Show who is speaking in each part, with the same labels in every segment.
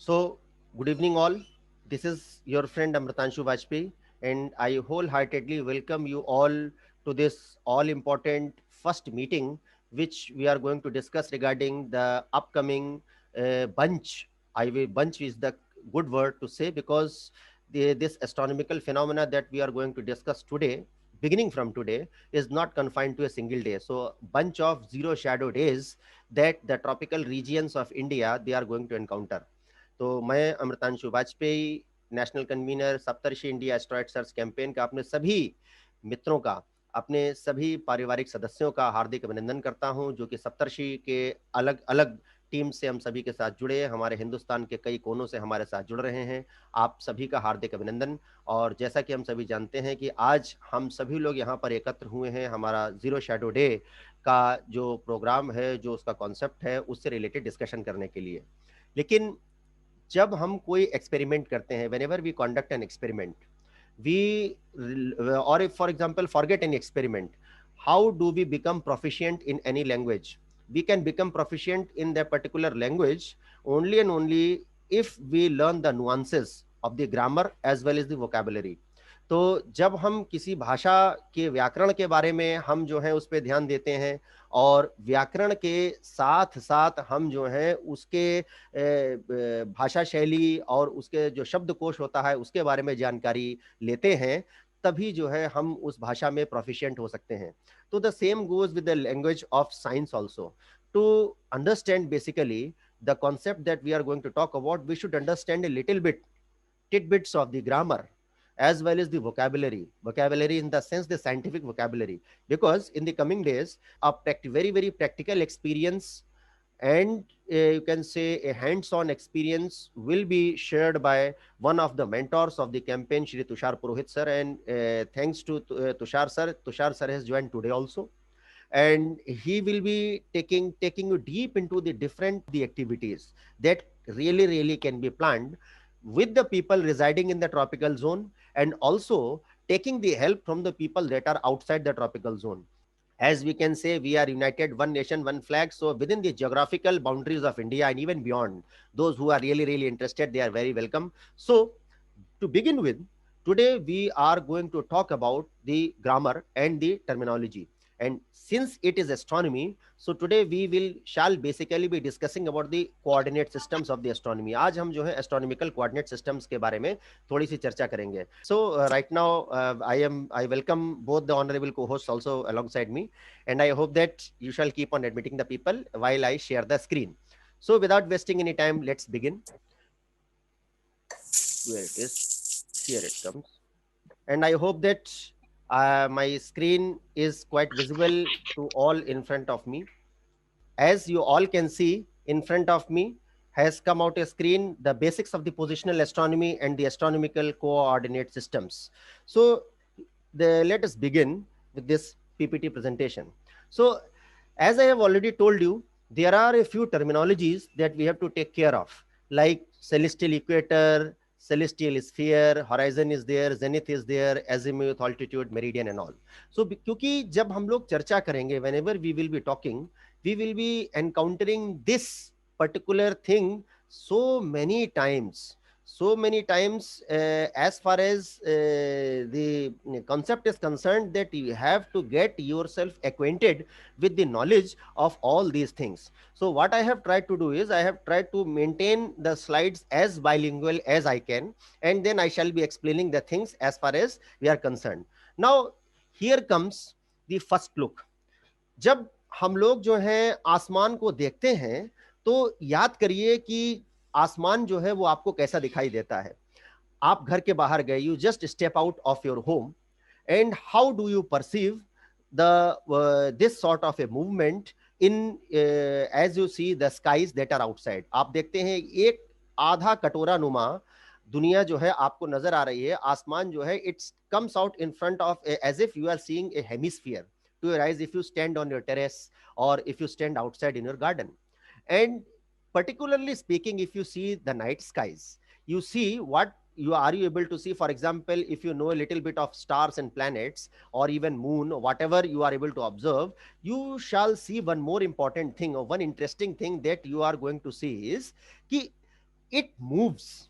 Speaker 1: So, good evening, all. This is your friend Amritanshu Vajpayee, and I wholeheartedly welcome you all to this all important first meeting, which we are going to discuss regarding the upcoming bunch. Bunch is the good word to say because this astronomical phenomena that we are going to discuss today, beginning from today, is not confined to a single day. So, bunch of zero shadow days that the tropical regions of India they are going to encounter. तो मैं Amritanshu Vajpayee national convenor Saptarshi India asteroid search campaign का अपने सभी मित्रों का अपने सभी पारिवारिक सदस्यों का हार्दिक अभिनंदन करता हूं जो कि सप्तर्षि के अलग अलग टीम से हम सभी के साथ जुड़े हमारे हिंदुस्तान के कई कोनों से हमारे साथ जुड़ रहे हैं। आप सभी का हार्दिक अभिनंदन। और जैसा कि हम सभी जानते हैं कि आज हम सभी लोग यहाँ पर एकत्र हुए हैं हमारा जीरो शैडो डे का जो प्रोग्राम है जो उसका कॉन्सेप्ट है उससे रिलेटेड डिस्कशन करने के लिए। लेकिन जब हम कोई एक्सपेरिमेंट करते हैं, whenever we conduct an experiment, we or if for example forget an experiment, how do we become proficient in any language? We can become proficient in that particular language only and only if we learn the nuances of the grammar as well as the vocabulary. तो जब हम किसी भाषा के व्याकरण के बारे में हम जो है उस पर ध्यान देते हैं और व्याकरण के साथ साथ हम जो है उसके भाषा शैली और उसके जो शब्दकोश होता है उसके बारे में जानकारी लेते हैं, तभी जो है हम उस भाषा में प्रोफिशिएंट हो सकते हैं। तो the same goes with the language of science also. To understand basically the concept that we are going to talk about, we should understand a little bit tidbits of the grammar as well as the vocabulary in the sense the scientific vocabulary, because in the coming days a very practical experience and you can say a hands-on experience will be shared by one of the mentors of the campaign, Shri Tushar Purohit sir. And thanks to Tushar sir has joined today also, and he will be taking you deep into the different the activities that really can be planned with the people residing in the tropical zone, and also taking the help from the people that are outside the tropical zone. As we can say, we are united, one nation, one flag. So within the geographical boundaries of India and even beyond, those who are really interested, they are very welcome. So to begin with, today we are going to talk about the grammar and the terminology. And since it is astronomy, so today we will shall basically be discussing about the coordinate systems of the astronomy. आज हम जो है astronomical coordinate systems के बारे में थोड़ी सी चर्चा करेंगे. So right now I welcome both the honorable co-hosts also alongside me, and I hope that you shall keep on admitting the people while I share the screen. So without wasting any time, let's begin. Where it is, here it comes. And I hope that my screen is quite visible to all in front of me. As you all can see, in front of me has come out a screen, the basics of the positional astronomy and the astronomical coordinate systems. So let us begin with this PPT presentation. So as I have already told you, there are a few terminologies that we have to take care of, like celestial equator, celestial sphere, horizon is there, zenith is there, azimuth, altitude, meridian and all. So क्योंकि जब हम लोग चर्चा करेंगे, whenever we will be talking, we will be encountering this particular thing so many times as far as the concept is concerned, that you have to get yourself acquainted with the knowledge of all these things. So what I have tried to do is I have tried to maintain the slides as bilingual as I can, and then I shall be explaining the things as far as we are concerned. Now here comes the first look. जब हम लोग जो है आसमान को देखते हैं तो याद करिए कि आसमान जो है वो आपको कैसा दिखाई देता है। आप घर के बाहर गए, you just step out of your home, and how do you perceive the this sort of a movement in as you see the skies that are outside. आप देखते हैं एक आधा कटोरा नुमा दुनिया जो है आपको नजर आ रही है, आसमान जो है it's comes out in front of as if you are seeing a hemisphere to your eyes if you stand on your terrace or if you stand outside in your garden. And particularly speaking, if you see the night skies, you see what you able to see. For example, if you know a little bit of stars and planets or even moon, whatever you are able to observe, you shall see one more important thing or one interesting thing that you are going to see is कि it moves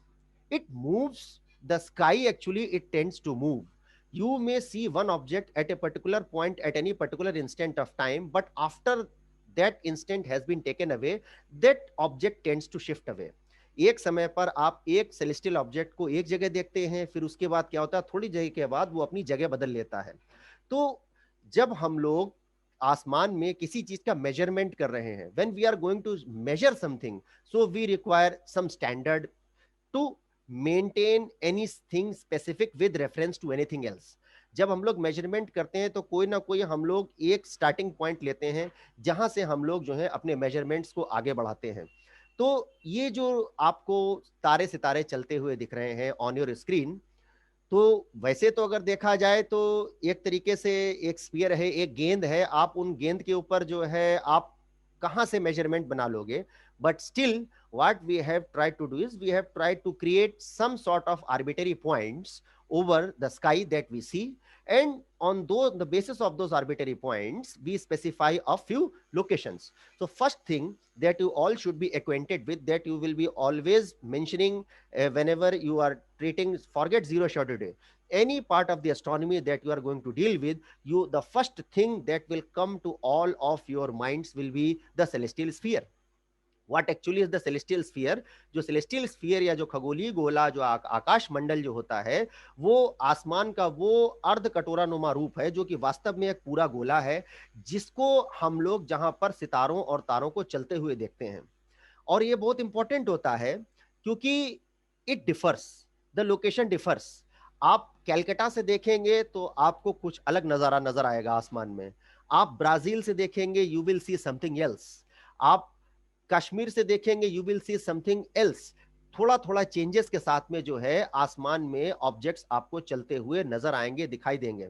Speaker 1: the sky. Actually, it tends to move. You may see one object at a particular point at any particular instant of time, but after that instant has been taken away, that object tends to shift away. एक समय पर आप एक celestial object को एक जगह देखते हैं, फिर उसके बाद क्या होता है, थोड़ी जगह के बाद वो अपनी जगह बदल लेता है। तो जब हम लोग आसमान में किसी चीज का मेजरमेंट कर रहे हैं, when we are going to measure something, so we require some standard to maintain anything specific with reference to anything else. जब हम लोग मेजरमेंट करते हैं तो कोई ना कोई हम लोग एक स्टार्टिंग पॉइंट लेते हैं जहां से हम लोग जो है अपने मेजरमेंट्स को आगे बढ़ाते हैं। तो ये जो आपको तारे सितारे चलते हुए दिख रहे हैं ऑन योर स्क्रीन, तो वैसे तो अगर देखा जाए तो एक तरीके से एक स्फीयर है, एक गेंद है, आप उन गेंद के ऊपर जो है आप कहां से मेजरमेंट बना लोगे? But still what we have tried to do is we have tried to create some sort of arbitrary points over the sky that we see, and on those, the basis of those arbitrary points, we specify a few locations. So first thing that you all should be acquainted with, that you will be always mentioning whenever you are treating, forget zero shot today, any part of the astronomy that you are going to deal with, you, the first thing that will come to all of your minds will be the celestial sphere. What actually is the celestial sphere? जो celestial sphere या जो खगोलीय गोला, जो आकाश मंडल जो होता है, वो आसमान का वो अर्ध कटोरा नुमा रूप है जो कि वास्तव में एक पूरा गोला है, जिसको हम लोग जहां पर सितारों और तारों को चलते हुए देखते हैं। और ये बहुत इंपॉर्टेंट होता है क्योंकि it differs, the location differs. आप कैलकाटा से देखेंगे तो आपको कुछ अलग नजारा नजर आएगा आसमान में, आप ब्राजील से देखेंगे you will see something else, आप कश्मीर से देखेंगे you will see something else. थोड़ा थोड़ा चेंजेस के साथ में जो है आसमान में ऑब्जेक्ट्स आपको चलते हुए नजर आएंगे, दिखाई देंगे।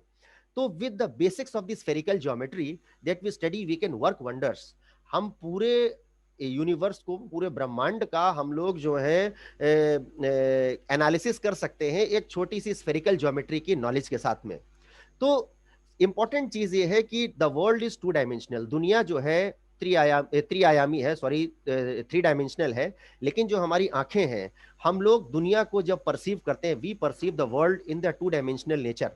Speaker 1: तो with the basics of the spherical geometry that we study, we can work wonders. हम पूरे यूनिवर्स को, पूरे ब्रह्मांड का हम लोग जो है एनालिसिस कर सकते हैं एक छोटी सी स्फेरिकल ज्योमेट्री की नॉलेज के साथ में। तो इंपॉर्टेंट चीज ये है कि the world is two dimensional, दुनिया जो है त्रिआयामी है, सॉरी थ्री डायमेंशनल है। लेकिन जो हमारी आंखें हैं, हम लोग दुनिया को जब परसीव करते हैं, we perceive the world in the two dimensional nature.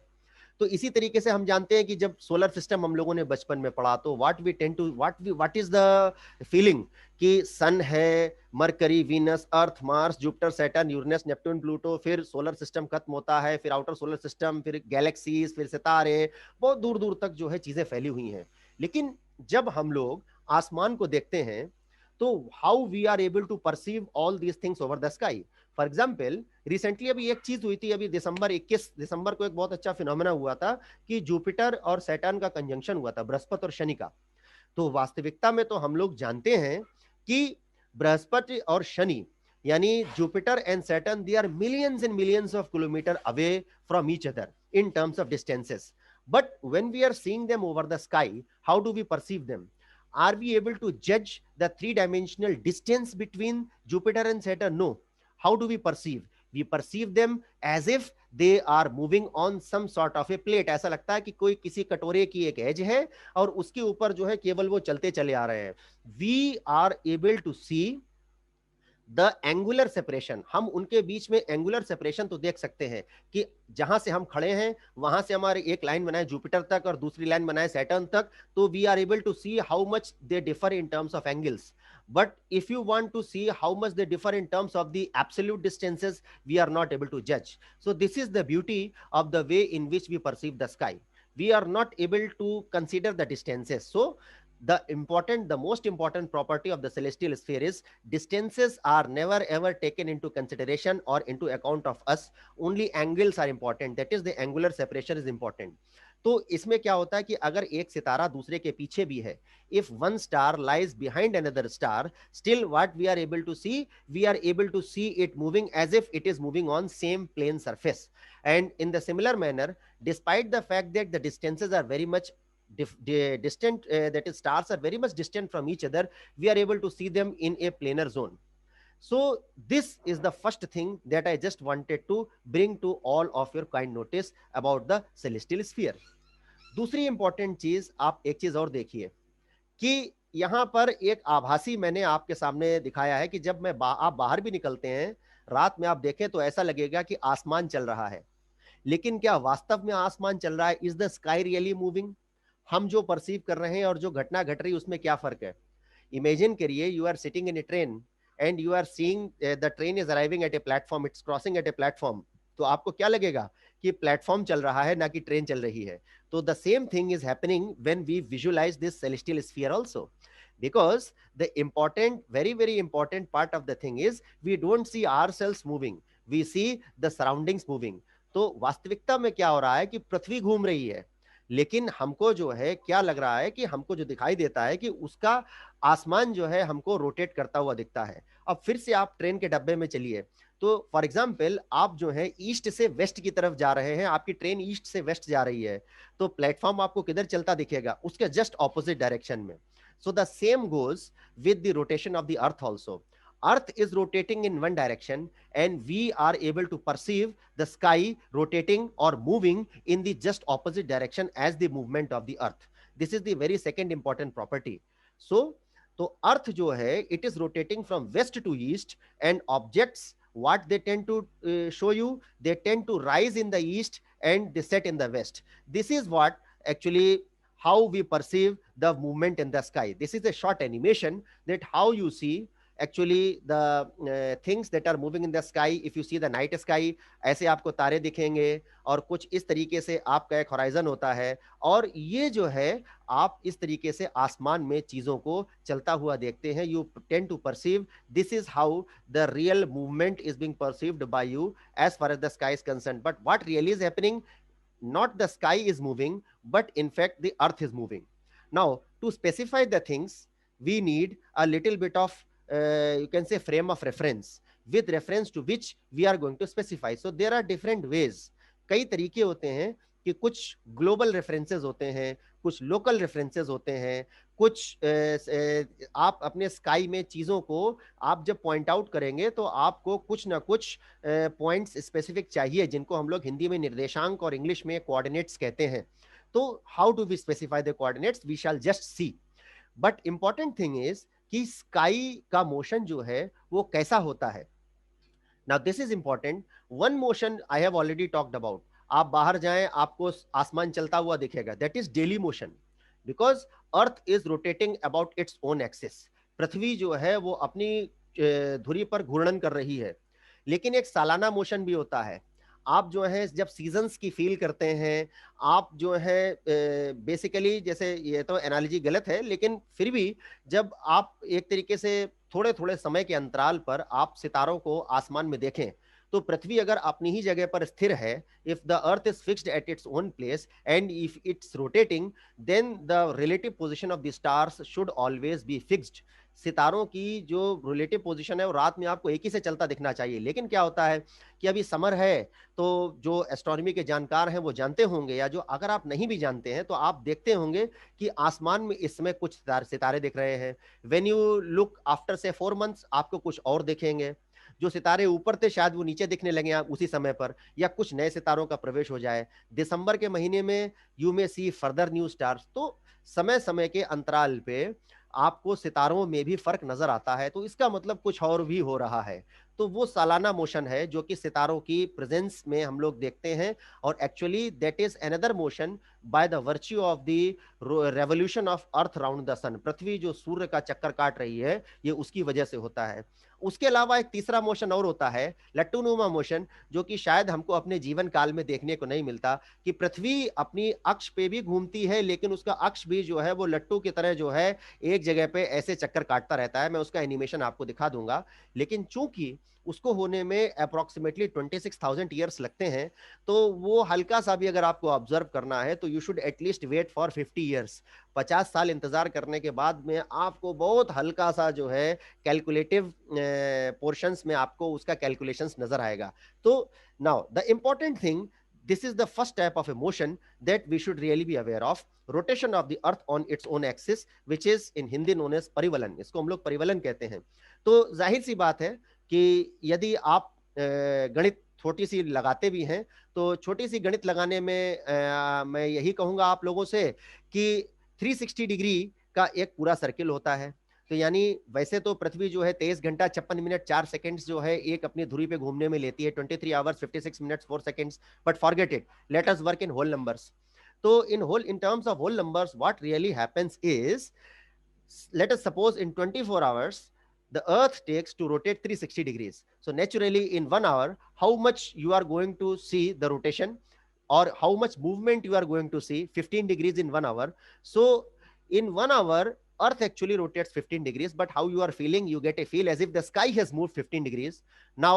Speaker 1: तो इसी तरीके से हम जानते हैं कि जब सोलर सिस्टम हम लोगों ने बचपन में पढ़ा, तो व्हाट इज द फीलिंग कि सन है, Mercury, Venus, Earth, Mars, Jupiter, Saturn, Uranus, Neptune, Pluto, फिर सोलर सिस्टम खत्म होता है, फिर आउटर सोलर सिस्टम, फिर गैलेक्सीज, फिर सितारे, बहुत दूर दूर तक जो है चीजें फैली हुई हैं। लेकिन जब हम लोग आसमान को देखते हैं तो how we are able to perceive all these things over the sky. For example, recently अभी एक चीज हुई थी, अभी 21 दिसंबर को एक बहुत अच्छा फिनोमेना हुआ था कि जुपिटर और सैटर्न का कंजंक्शन हुआ था, बृहस्पति और शनि का। तो वास्तविकता में तो हम लोग जानते हैं कि बृहस्पति और शनि यानी Jupiter and Saturn, they are millions and millions of kilometre away from each other in terms of distances. But when we are seeing them over the sky, how do we perceive them? Are we able to judge the three-dimensional distance between Jupiter and Saturn? No. How do we perceive? We perceive them as if they are moving on some sort of a plate. ऐसा लगता है कि कोई किसी कटोरे की एक as है और उसके ऊपर जो है केवल वो चलते चले आ रहे हैं। We are able to see the angular separation, हम उनके बीच में एंगुलर सेपरेशन तो देख सकते हैं कि जहां से हम खड़े हैं वहां से हमारे एक लाइन बनाए जुपिटर तक और दूसरी लाइन बनाए सैटर्न तक, तो we are able to see how much they differ in terms of angles. But if you want to see how much they differ in terms of the absolute distances, we are not able to जज। So this is the beauty of the way in which we perceive the sky. We are not able to consider the distances. So the most important property of the celestial sphere is distances are never ever taken into consideration or into account of us. Only angles are important, that is the angular separation is important. तो इसमें क्या होता है कि अगर एक सितारा दूसरे के पीछे भी है, if one star lies behind another star, still what we are able to see, we are able to see it moving as if it is moving on same plane surface. And in the similar manner, despite the fact that the distances are very much distant, that is stars are very much distant from each other, we are able to see them in a planar zone. So this is the first thing that I just wanted to bring to all of your kind notice about the celestial sphere. दूसरी important चीज, आप एक चीज और देखिए कि यहाँ पर एक आभासी मैंने आपके सामने दिखाया है कि जब आप बाहर भी निकलते हैं, रात में आप देखें तो ऐसा लगेगा कि आसमान चल रहा है। लेकिन क्या वास्तव में आसमान चल रहा है? Is the sky really moving? हम जो परसीव कर रहे हैं और जो घटना घट रही है उसमें क्या फर्क है? इमेजिन करिए, you are sitting in a train and you are seeing the train is arriving at a platform, it's crossing at a platform. तो आपको क्या लगेगा कि प्लेटफॉर्म चल रहा है, ना कि ट्रेन चल रही है। तो the same thing is happening when we visualize this celestial sphere also, because the important, very very important part of the thing is we don't see ourselves moving, we see the surroundings moving। तो वास्तविकता में क्या हो रहा है कि पृथ्वी घूम रही है, लेकिन हमको जो है क्या लग रहा है कि हमको जो दिखाई देता है कि उसका आसमान जो है हमको रोटेट करता हुआ दिखता है। अब फिर से आप ट्रेन के डब्बे में चलिए, तो फॉर एग्जाम्पल आप जो है ईस्ट से वेस्ट की तरफ जा रहे हैं, आपकी ट्रेन ईस्ट से वेस्ट जा रही है, तो प्लेटफॉर्म आपको किधर चलता दिखेगा? उसके जस्ट ऑपोजिट डायरेक्शन में। So the same goes with the rotation of the earth also. Earth is rotating in one direction and we are able to perceive the sky rotating or moving in the just opposite direction as the movement of the earth. This is the very second important property. So तो earth जो है it is rotating from west to east, and objects what they tend to show you, they tend to rise in the east and they set in the west. This is what actually how we perceive the movement in the sky. This is a short animation that how you see actually the things that are moving in the sky. If you see the night sky, ऐसे आपको तारे दिखेंगे और कुछ इस तरीके से आपका एक होराइजन होता है, और ये जो है आप इस तरीके से आसमान में चीजों को चलता हुआ देखते हैं। You tend to perceive, this is how the real movement is being perceived by you as far as the sky is concerned. But what really is happening, not the sky is moving, but in fact the earth is moving. Now to specify the things, we need a little bit of you can say frame of reference, with reference to which we are going to specify. So there are different ways, कई तरीके होते हैं कि कुछ global references होते हैं, कुछ local references होते हैं, कुछ आप अपने स्काई में चीजों को आप जब पॉइंट आउट करेंगे तो आपको कुछ ना कुछ पॉइंट्स स्पेसिफिक चाहिए, जिनको हम लोग हिंदी में निर्देशांक और इंग्लिश में कोऑर्डिनेट्स कहते हैं। तो how do we specify the coordinates, we shall just see. But important thing is कि स्काई का मोशन जो है वो कैसा होता है। Now this is important. One motion I have already talked about, आप बाहर जाएं आपको आसमान चलता हुआ दिखेगा, that is daily motion, because earth is rotating about its own axis. पृथ्वी जो है वो अपनी धुरी पर घूर्णन कर रही है। लेकिन एक सालाना मोशन भी होता है। आप जो है जब सीजन्स की फील करते हैं, आप जो है बेसिकली, जैसे ये तो एनालॉजी गलत है लेकिन फिर भी, जब आप एक तरीके से थोड़े थोड़े समय के अंतराल पर आप सितारों को आसमान में देखें, तो पृथ्वी अगर अपनी ही जगह पर स्थिर है, if the earth is fixed at its own place and if it's rotating, then the relative position of the stars should always be fixed. सितारों की जो रिलेटिव पोजीशन है वो रात में आपको एक ही से चलता दिखना चाहिए। लेकिन क्या होता है कि अभी समर है, तो जो एस्ट्रोनॉमी के जानकार हैं वो जानते होंगे, या जो अगर आप नहीं भी जानते हैं तो आप देखते होंगे कि आसमान में इस समय कुछ सितारे दिख रहे हैं। व्हेन यू लुक आफ्टर से 4 मंथ्स आपको कुछ और दिखेंगे। जो सितारे ऊपर थे शायद वो नीचे दिखने लगे आप उसी समय पर, या कुछ नए सितारों का प्रवेश हो जाए। दिसंबर के महीने में you may see further new stars. तो समय समय के अंतराल पे आपको सितारों में भी फर्क नजर आता है, तो इसका मतलब कुछ और भी हो रहा है। तो वो सालाना मोशन है जो कि सितारों की प्रेजेंस में हम लोग देखते हैं, और actually that is another motion by the virtue of the revolution of earth round the sun. पृथ्वी जो सूर्य का चक्कर काट रही है, ये उसकी वजह से होता है। उसके अलावा एक तीसरा मोशन और होता है, लट्टूनुमा मोशन, जो कि शायद हमको अपने जीवन काल में देखने को नहीं मिलता, कि पृथ्वी अपनी अक्ष पे भी घूमती है, लेकिन उसका अक्ष भी जो है वो लट्टू की तरह जो है एक जगह पे ऐसे चक्कर काटता रहता है। मैं उसका एनिमेशन आपको दिखा दूंगा। लेकिन चूंकि उसको होने में अप्रोक्सीमेटली 26,000 ईयर्स लगते हैं, तो वो हल्का सा भी अगर आपको ऑब्जर्व करना है तो you should at least wait for 50 years. 50 साल इंतजार करने के बाद में आपको बहुत हल्का सा जो है कैलकुलेटिव पोर्शंस में आपको उसका कैलकुलेशंस नजर आएगा। तो now the important thing, this is the first type of a motion that we should really be aware of, rotation of the earth on its own axis, which is in Hindi known as परिवलन। इसको हम लोग परिवलन कहते हैं। तो जाहिर सी बात है कि यदि आप गणित छोटी सी लगाते भी हैं, तो छोटी सी गणित लगाने में मैं यही कहूंगा आप लोगों से कि 360 डिग्री का एक पूरा सर्किल होता है। तो यानी वैसे तो पृथ्वी जो है 23 घंटा 56 मिनट 4 सेकंड्स जो है एक अपनी धुरी पे घूमने में लेती है, 23 hours 56 minutes 4 seconds, but forget it, let us work in whole numbers. तो in terms of whole numbers what really happens is, let us suppose in 24 hours the earth takes to rotate 360 degrees. So naturally in 1 hour, how much you are going to see the rotation, or how much movement you are going to see? 15 degrees in 1 hour. So in 1 hour earth actually rotates 15 degrees, but how you are feeling, you get a feel as if the sky has moved 15 degrees. Now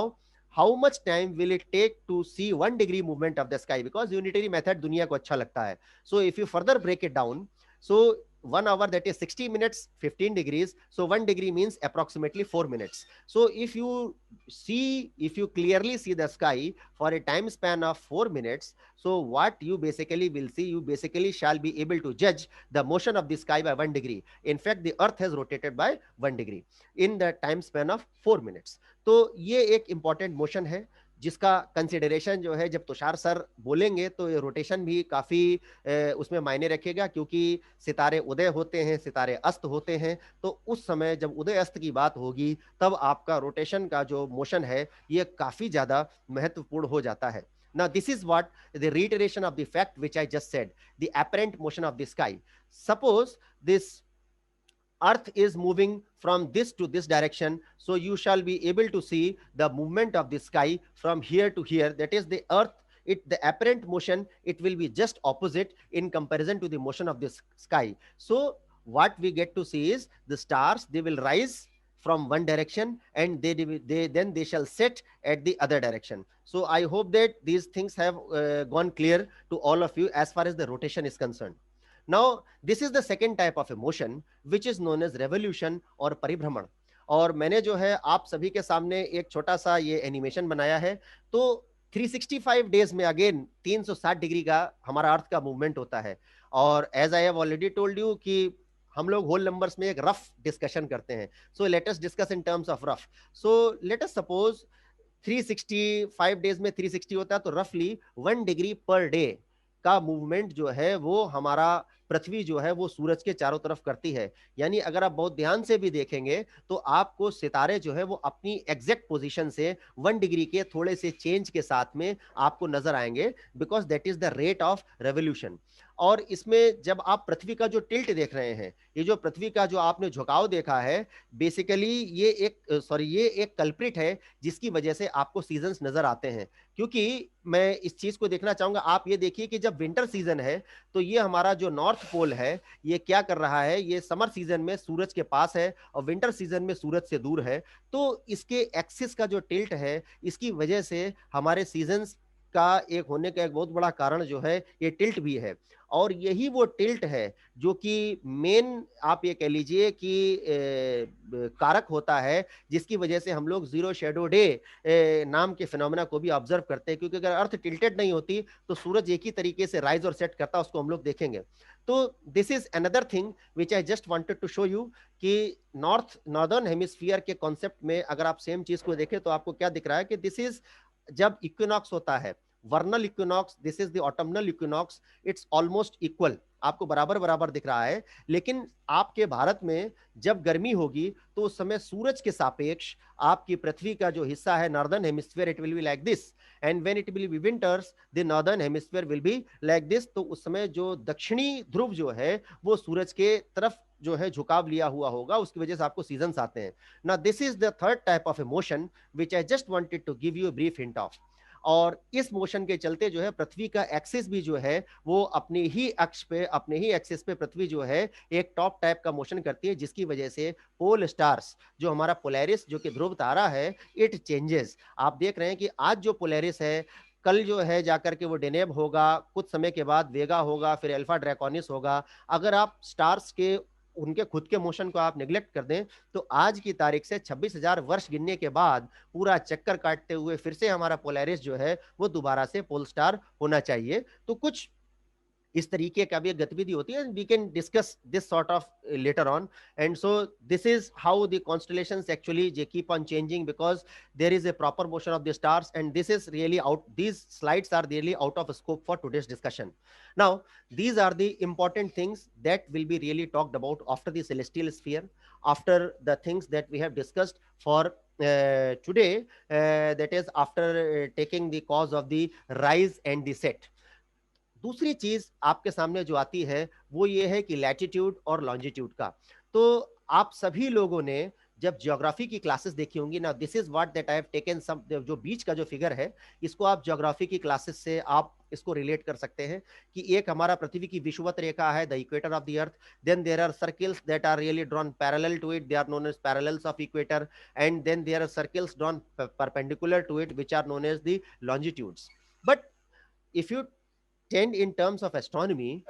Speaker 1: how much time will it take to see 1 degree movement of the sky? Because unitary method दुनिया को अच्छा लगता है. So if you further break it down, so 1 hour, that is 60 minutes 15 degrees, so 1 degree means approximately 4 minutes. So if you clearly see the sky for a time span of 4 minutes, so what you basically will see, you basically shall be able to judge the motion of the sky by 1 degree. In fact the earth has rotated by 1 degree in the time span of 4 minutes. तो ये एक important motion है जिसका consideration जो है जब Tushar sir बोलेंगे तो ये रोटेशन भी काफी उसमें मायने रखेगा, क्योंकि सितारे उदय होते हैं, सितारे अस्त होते हैं, तो उस समय जब उदय अस्त की बात होगी तब आपका रोटेशन का जो मोशन है ये काफी ज्यादा महत्वपूर्ण हो जाता है. Now this is what the reiteration of the fact which I just said, the apparent motion of the sky. Suppose this earth is moving from this to this direction, so you shall be able to see the movement of the sky from here to here. That is the earth, the apparent motion, it will be just opposite in comparison to the motion of this sky. So what we get to see is the stars, they will rise from one direction and they shall set at the other direction. So I hope that these things have gone clear to all of you as far as the rotation is concerned. Now this is the second type of a motion which is known as revolution और परिभ्रमण. और मैंने जो है आप सभी के सामने एक छोटा सा ये एनिमेशन बनाया है. तो 365 डेज में अगेन 360 डिग्री का हमारा अर्थ का मूवमेंट होता है. और as I have already told you कि हम लोग होल नंबर्स में एक रफ डिस्कशन करते हैं. So let us discuss in terms of rough. So let us suppose 365 days में 360 होता है, तो रफली 1 डिग्री पर डे का मूवमेंट जो है वो हमारा पृथ्वी जो है वो सूरज के चारों तरफ करती है. यानी अगर आप बहुत ध्यान से भी देखेंगे तो आपको सितारे जो है वो अपनी एग्जैक्ट पोजीशन से 1 डिग्री के थोड़े से चेंज के साथ में आपको नजर आएंगे, because that is the rate of revolution. और इसमें जब आप पृथ्वी का जो टिल्ट देख रहे हैं, ये जो पृथ्वी का जो आपने झुकाव देखा है, बेसिकली ये एक कल्प्रिट है जिसकी वजह से आपको सीजन्स नजर आते हैं. क्योंकि मैं इस चीज को देखना चाहूंगा, आप ये देखिए कि जब विंटर सीजन है तो ये हमारा जो नॉर्थ पोल है ये क्या कर रहा है, ये समर सीजन में सूरज के पास है और विंटर सीजन में सूरज से दूर है. तो इसके एक्सिस का जो टिल्ट है, इसकी वजह से हमारे सीजन्स का एक होने का एक बहुत बड़ा कारण जो है ये टिल्ट भी है. और यही वो टिल्ट है जो कि मेन आप ये कह लीजिए कि कारक होता है जिसकी वजह से हम लोग जीरो शेडो डे नाम के फिनोमेना को भी ऑब्जर्व करते हैं. क्योंकि अगर अर्थ टिल्टेड नहीं होती तो सूरज एक ही तरीके से राइज और सेट करता, उसको हम लोग देखेंगे. तो this is another thing which I just wanted to show you कि नॉर्दर्न हेमिस्फीयर के कॉन्सेप्ट में अगर आप सेम चीज को देखें तो आपको क्या दिख रहा है कि दिस इज जब इक्विनॉक्स होता है, vernal equinox, this is the autumnal equinox, it's almost equal, आपको बराबर बराबर दिख रहा है. लेकिन आपके भारत में जब गर्मी होगी तो उस समय सूरज के सापेक्ष आपकी पृथ्वी का जो हिस्सा है northern hemisphere, it will be like this, and when it will B winters the northern hemisphere will be like this. तो उस समय जो दक्षिणी ध्रुव जो है वो सूरज के तरफ जो है झुकाव लिया हुआ होगा, उसकी वजह से आपको सीजन्स आते हैं. ना this is the third type of a motion which I just wanted to give you a brief hint of. और इस मोशन के चलते जो है पृथ्वी का एक्सिस भी जो है वो अपने ही अक्ष पे, अपने ही एक्सिस पे पृथ्वी जो है एक टॉप टाइप का मोशन करती है, जिसकी वजह से पोल स्टार्स, जो हमारा पोलैरिस जो कि ध्रुव तारा है, इट चेंजेस. आप देख रहे हैं कि आज जो पोलैरिस है, कल जो है जाकर के वो डेनेब होगा, कुछ समय के बाद वेगा होगा, फिर अल्फा ड्रैकोनिस होगा. अगर आप स्टार्स के उनके खुद के मोशन को आप नेग्लेक्ट कर दें तो आज की तारीख से 26,000 वर्ष गिनने के बाद पूरा चक्कर काटते हुए फिर से हमारा पोलैरिस जो है वो दोबारा से पोल स्टार होना चाहिए. तो कुछ इस तरीके का भी एक गतिविधि होती है, we can discuss this sort of later on. And so this is how the constellations actually they keep on changing, because there is a proper motion of the stars, and this is really out, these slides are really out of scope for today's discussion. Now these are the important things that will be really talked about after the celestial sphere, after the things that we have discussed for today, that is after taking the cause of the rise and the set. दूसरी चीज आपके सामने जो आती है वो ये है कि लैटिट्यूड और लॉन्जिट्यूड का. तो आप सभी लोगों ने जब ज्योग्राफी की क्लासेस देखी होंगी ना, this is what that I have taken some, जो बीच का जो फिगर है इसको आप ज्योग्राफी की क्लासेस से आप इसको रिलेट कर सकते हैं कि एक हमारा पृथ्वी की विषुवत रेखा है, the equator of the earth. Then there are circles that are really drawn parallel to it, they are known as parallels of equator. And then there are circles drawn perpendicular to it which are known as the longitudes. But if you tend in terms of astronomy,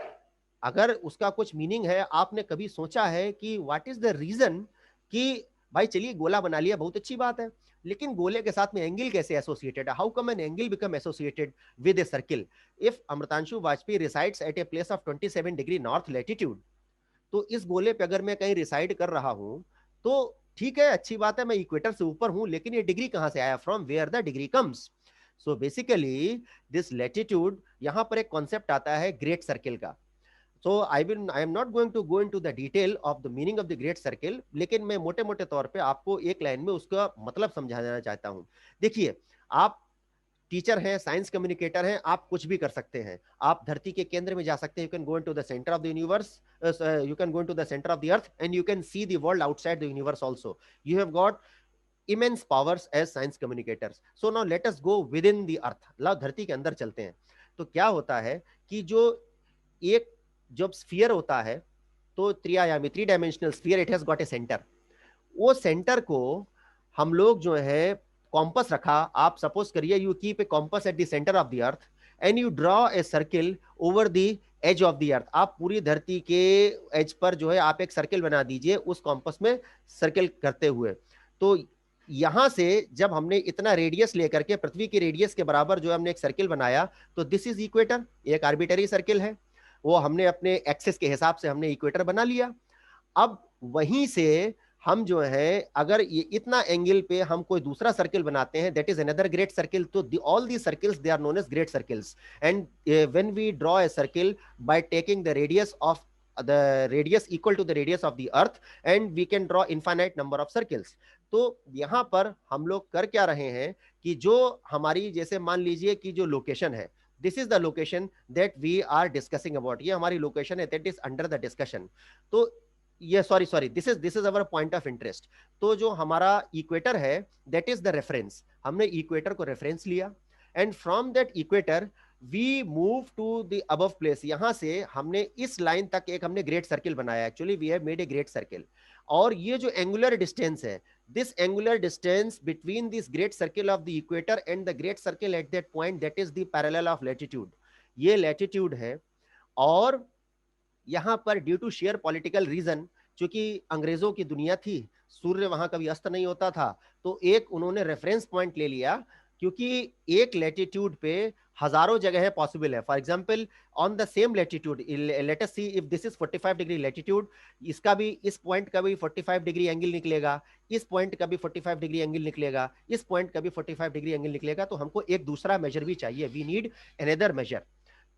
Speaker 1: अगर उसका कुछ meaning है, आपने कभी सोचा है कि what is the reason कि भाई चलिए गोला बना लिया, बहुत अच्छी बात है, लेकिन गोले के साथ में एंगल कैसे एसोसिएटेड है? How come an angle become associated with a circle? If Amritanshu Vajpayee resides at a place of 27 degree north latitude, तो इस गोले पे अगर मैं कहीं रिसाइड कर रहा हूं तो ठीक है, अच्छी बात है, मैं इक्वेटर से ऊपर हूं, लेकिन ये डिग्री कहां से आया? From where the degree comes. So basically this latitude, यहां पर एक कॉन्सेप्ट आता है ग्रेट सर्किल का. So I am not going to go into the detail of the meaning of the great circle, लेकिन मैं मोटे मोटे तौर पे आपको एक लाइन में उसका मतलब समझाना चाहता हूं. देखिए, आप टीचर हैं, साइंस कम्युनिकेटर हैं, आप कुछ भी कर सकते हैं. आप धरती के केंद्र में जा सकते हैं, you can go into the centre of the universe, you can go into the centre of the earth and you can see the world outside the universe also. You have got immense powers as science communicators. So now let us go within the earth. ला धरती के अंदर चलते हैं. तो क्या होता है कि जो एक जब स्फीयर होता है, तो त्रिआयामी, 3 dimensional sphere, it has got a centre. वो सेंटर को हम लोग जो है कॉम्पस रखा, आप सपोज करिए you keep a compass at the centre of the earth and you draw a circle over the edge of the earth. आप पूरी धरती के एज पर जो है आप एक सर्किल बना दीजिए उस कॉम्पस में सर्किल करते हुए. तो यहां से जब हमने इतना रेडियस लेकर के पृथ्वी की रेडियस के बराबर जो हमने एक सर्किल बनाया, तो दिस इज इक्वेटर. एक आर्बिटरी सर्किल है, वो हमने अपने एक्सेस के हिसाब से हमने इक्वेटर बना लिया. अब वहीं से हम जो है अगर ये इतना एंगल पे हम कोई दूसरा सर्किल बनाते हैं, that is another great circle. तो all the circles they are known as great circles. And when we draw a circle by taking the radius of the radius equal to the radius of the earth, and we can draw infinite number of circles. तो यहां पर हम लोग कर क्या रहे हैं कि जो हमारी, जैसे मान लीजिए कि जो लोकेशन है, this is the location that we are discussing about, ये हमारी लोकेशन है, that is under the discussion. तो ये sorry this is our point of interest. तो जो हमारा इक्वेटर है दैट इज द रेफरेंस. हमने इक्वेटर को रेफरेंस लिया and from that equator we move to the above place. यहां से हमने इस लाइन तक एक हमने ग्रेट सर्किल बनाया. Actually we have made a great circle. और ये जो एंगुलर डिस्टेंस है, this angular distance between this great circle of the equator and the great circle at that point, that is the parallel of latitude. ये latitude है. और यहां पर due to sheer political reason, चूंकि अंग्रेजों की दुनिया थी, सूर्य वहां कभी अस्त नहीं होता था, तो एक उन्होंने रेफरेंस पॉइंट ले लिया, क्योंकि एक लैटिट्यूड पे हजारों जगह है पॉसिबल है. For example on the same latitude, let us see if this is 45 degree latitude, इसका भी, इस पॉइंट का भी 45 डिग्री एंगल निकलेगा, इस पॉइंट का भी 45 डिग्री एंगल निकलेगा, इस पॉइंट का भी 45 डिग्री एंगल निकलेगा. तो हमको एक दूसरा मेजर भी चाहिए. We need another major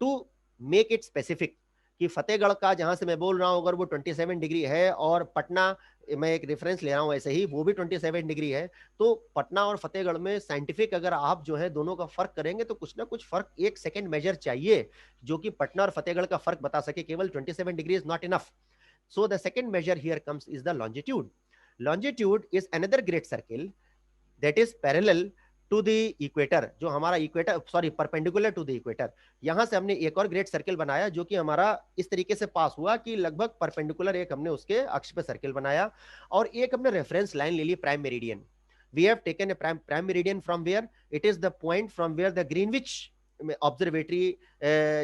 Speaker 1: to make it specific. कि फतेहगढ़ का जहां से मैं बोल रहा हूं अगर वो 27 डिग्री है, और पटना, मैं एक रेफरेंस ले रहा हूं ऐसे ही, वो भी 27 डिग्री है, तो पटना और फतेहगढ़ में साइंटिफिक अगर आप जो है दोनों का फर्क करेंगे तो कुछ ना कुछ फर्क, एक सेकंड मेजर चाहिए जो कि पटना और फतेहगढ़ का फर्क बता सके. केवल 27 degree is not enough. So the second major here comes is the longitude. Longitude is another great circle that is parallel to the equator. जो हमारा इक्वेटर, sorry, perpendicular to the equator. यहां से हमने एक और ग्रेट सर्किल बनाया जो कि हमारा इस तरीके से पास हुआ कि लगभग परपेंडिकुलर एक हमने उसके अक्ष पे सर्किल बनाया, और एक हमने रेफरेंस लाइन ले ली, prime meridian. We have taken a prime meridian from where, it is the point from where the Greenwich observatory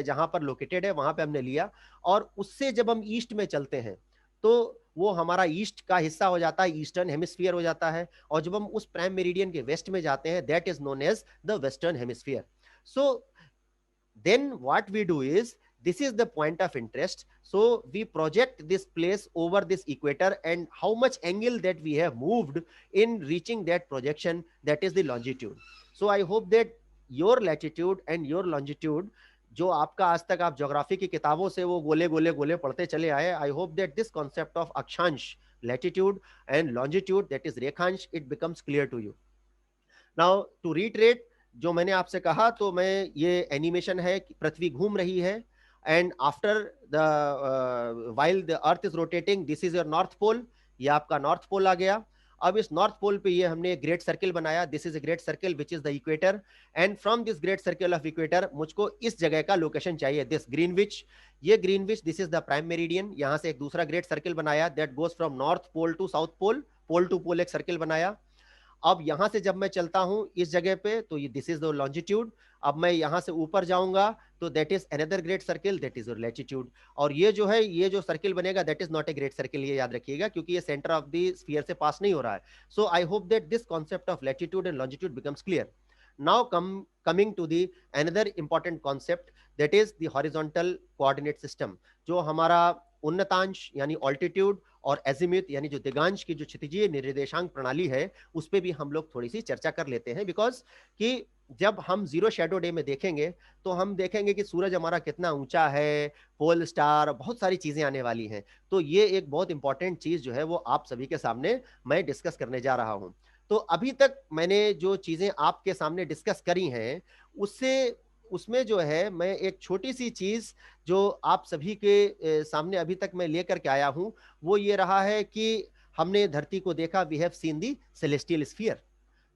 Speaker 1: जहां पर लोकेटेड है वहां पे हमने लिया. और उससे जब हम ईस्ट में चलते हैं तो वो हमारा ईस्ट का हिस्सा हो जाता है, ईस्टर्न हेमिस्फीयर हो जाता है. और जब हम उस प्राइम मेरिडियन के वेस्ट में जाते हैं, that is known as the western hemisphere. So then what we do is this is the point of interest. So we project this place over this equator, and how much angle that we have moved in reaching that projection, that is the longitude. So I hope that your latitude and your longitude, जो आपका आज तक आप geography की किताबों से वो गोले गोले गोले पढ़ते चले आए, आई hope that this concept of अक्षांश, latitude and longitude, that is रेखांश, it becomes clear to you. Now to reiterate, जो मैंने आपसे कहा, तो मैं ये एनिमेशन है कि पृथ्वी घूम रही है, and after the while the earth is rotating, this is your north pole, ये आपका नॉर्थ पोल आ गया. अब इस नॉर्थ पोल पे ये हमने एक ग्रेट सर्किल बनाया, this is a great circle which is the equator, and from this great circle of equator मुझको इस जगह का लोकेशन चाहिए, दिस ग्रीनविच. ये Greenwich, this is the prime meridian. यहां से एक दूसरा ग्रेट सर्किल बनाया that goes from north pole to south pole, pole to pole एक सर्किल बनाया. अब यहां से जब मैं चलता हूं इस जगह पे, तो ये दिस इज द लॉन्जिट्यूड. अब मैं यहां से ऊपर जाऊंगा तो that is another great circle, that is your latitude. और ये जो है, ये जो सर्किल बनेगा that is not a great circle, ये याद रखिएगा, क्योंकि ये सेंटर ऑफ द स्फीयर से पास नहीं हो रहा है. So I hope that this concept of latitude and longitude becomes clear. Now coming to the another important concept, that is the horizontal coordinate system. जो हमारा उन्नतांश यानी ऑल्टीट्यूड और एजिमिथ यानी जो दिगांश की जो क्षितिजीय निर्देशांक प्रणाली है, उस पे भी हम लोग थोड़ी सी चर्चा कर लेते हैं. बिकॉज कि जब हम जीरो शेडो डे में देखेंगे तो हम देखेंगे कि सूरज हमारा कितना ऊंचा है, पोल स्टार, बहुत सारी चीजें आने वाली हैं. तो ये एक बहुत इंपॉर्टेंट चीज जो है वो आप सभी के सामने मैं डिस्कस करने जा रहा हूं. तो अभी तक मैंने जो चीजें आपके सामने डिस्कस करी हैं, उससे उसमें जो है मैं एक छोटी सी चीज जो आप सभी के सामने अभी तक मैं लेकर के आया हूं, वो ये रहा है कि हमने धरती को देखा, we have seen the celestial sphere.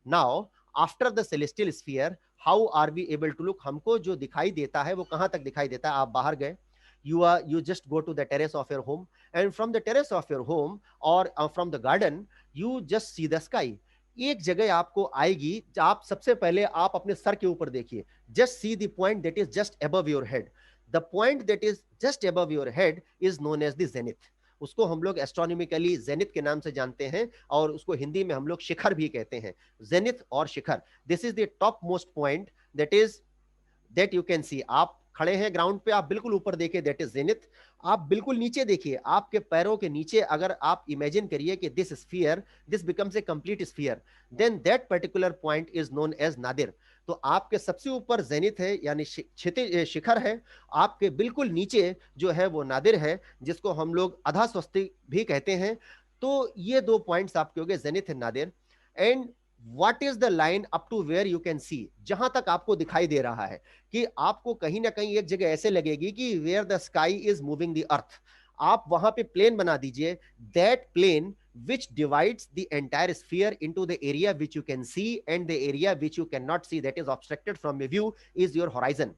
Speaker 1: Now after the celestial sphere, how are we able to look? हमको जो दिखाई देता है वो कहां तक दिखाई देता है? आप बाहर गए, you just go to the terrace of your home, and from the terrace of your home or from the garden, you just see the sky. एक जगह आपको आएगी, आप सबसे पहले आप अपने सर के ऊपर देखिए, just see the point that is just above your head. The point that is just above your head is known as the zenith. उसको हम लोग एस्ट्रोनॉमिकली जेनिथ के नाम से जानते हैं, और उसको हिंदी में हम लोग शिखर भी कहते हैं. जेनिथ और शिखर, this is the top most point that you can see. आप खड़े हैं ग्राउंड पे, आप बिल्कुल ऊपर देखिए, दैट इज जेनिथ. आप बिल्कुल नीचे देखिए, आपके पैरों के नीचे अगर आप इमेजिन करिए कि this sphere, this becomes a complete sphere, then that particular point is known as nadir. तो आपके सबसे ऊपर जेनिथ है यानी शिखर है, आपके बिल्कुल नीचे जो है वो नादिर है, जिसको हम लोग अधा स्वस्तिक भी कहते हैं. तो ये दो पॉइंट्स आपके हो गए, zenith and nadir. And what is the line up to where you can see, जहां तक आपको दिखाई दे रहा है कि आपको कहीं ना कहीं एक जगह ऐसे लगेगी कि where the sky is moving the earth, आप वहां पे प्लेन बना दीजिए. That plane which divides the entire sphere into the area which you can see and the area which you cannot see, that is obstructed from your view, is your horizon.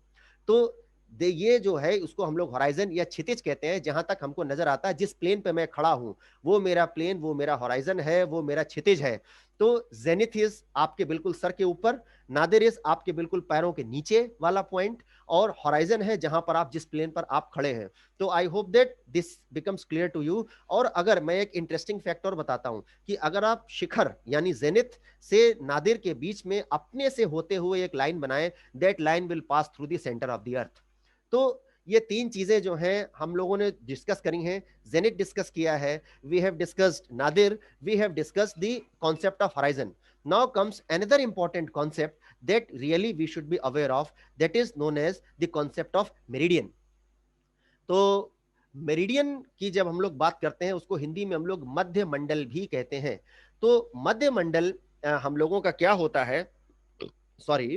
Speaker 1: तो ये जो है उसको हम लोग horizon या क्षितिज कहते हैं. जहां तक हमको नजर आता है, जिस प्लेन पे मैं खड़ा हूं, वो मेरा प्लेन, वो मेरा होराइजन है, वो मेरा क्षितिज है. तो जेनिथ इज आपके बिल्कुल सर के ऊपर, नादिर इज आपके बिल्कुल पैरों के नीचे वाला पॉइंट, और होराइजन है जहां पर आप जिस प्लेन पर आप खड़े हैं. तो I hope that this becomes clear to you. और अगर मैं एक इंटरेस्टिंग फैक्टर बताता हूं कि अगर आप शिखर यानी जेनिथ से नादिर के बीच में अपने से होते हुए एक लाइन बनाएं, that line will pass through the centre of the अर्थ. तो ये तीन चीजें जो हैं हम लोगों ने डिस्कस करी हैं. जेनिथ डिस्कस किया है, we have discussed nadir, we have discussed the concept of horizon. Now comes another important concept that really we should be aware of, that is known as the concept of meridian. तो meridian की जब हम लोग बात करते हैं, उसको हिंदी में हम लोग मध्य मंडल भी कहते हैं. तो मध्य मंडल हम लोगों का क्या होता है, सॉरी,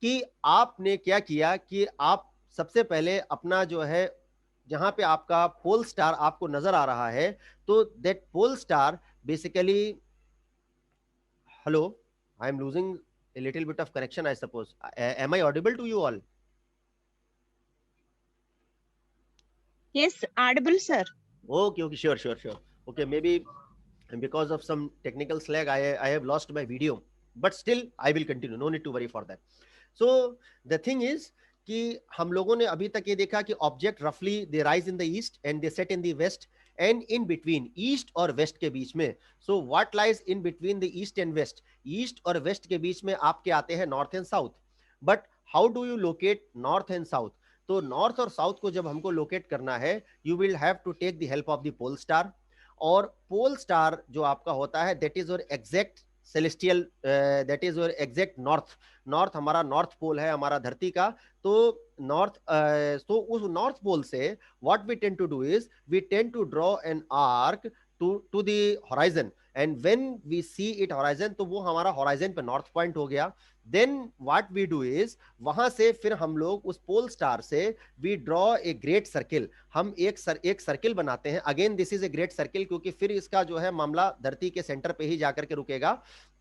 Speaker 1: कि आपने क्या किया कि आप सबसे पहले अपना जो है, जहां पे आपका पोल स्टार आपको नजर आ रहा है, तो that pole star basically, hello, I am losing a little bit of connection, I suppose. Am I audible to you all?
Speaker 2: Yes, audible, sir.
Speaker 1: Okay, sure. Okay, maybe because of some technical slag, I have lost my video, but still I will continue. No need to worry for that. So the thing is कि हम लोगों ने अभी तक ये देखा कि object रफली they rise in the east and they set in the west, and in between, east और वेस्ट के बीच में, so what lies in between the east and west, east और वेस्ट के बीच में आपके आते हैं north and south. But how do you locate north and south? तो नॉर्थ और साउथ को जब हमको लोकेट करना है, you will have to take the help of the pole star. और पोल स्टार जो आपका होता है, that is your exact celestial, that is your exact north. North हमारा नॉर्थ पोल है हमारा धरती का। तो नॉर्थ, तो उस नॉर्थ पोल से what we tend to do is we tend to draw an arc to the horizon, and when we see it horizon, तो वो हमारा होराइजन पे नॉर्थ पॉइंट हो गया। Then what we do is वहां से फिर हम लोग उस पोल स्टार से we draw a great circle, हम एक सर्किल बनाते हैं। Again this is a great circle, क्योंकि फिर इसका जो है मामला धरती के सेंटर पे ही जाकर के रुकेगा।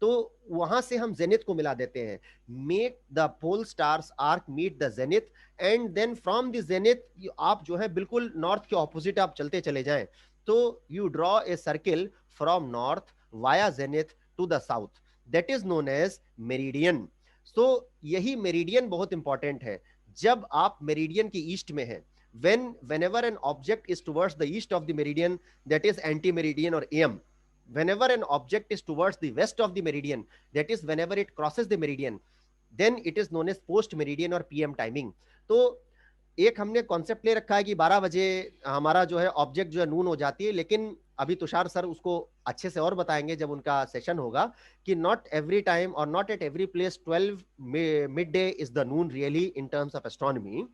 Speaker 1: तो वहां से हम जेनिथ को मिला देते हैं, make the pole stars arc meet the zenith, and then from the zenith आप जो है बिल्कुल नॉर्थ के ऑपोजिट आप चलते चले जाएं, तो you draw a circle from north via zenith to the south, that is known as meridian. सो यही मेरिडियन बहुत इंपॉर्टेंट है। जब आप मेरिडियन की ईस्ट में हैं, whenever an object is towards the east of the meridian, that is anti meridian or AM. Whenever an object is towards the west of the meridian, that is whenever it crosses the meridian, then it is known as post meridian or PM timing. तो एक हमने concept ले रखा है कि 12 बजे हमारा जो है ऑब्जेक्ट जो है नून हो जाती है, लेकिन अभी तुषार सर उसको अच्छे से और बताएंगे जब उनका सेशन होगा कि नॉट एवरी टाइम और not at every place 12 mid day is the Noon really in terms of astronomy.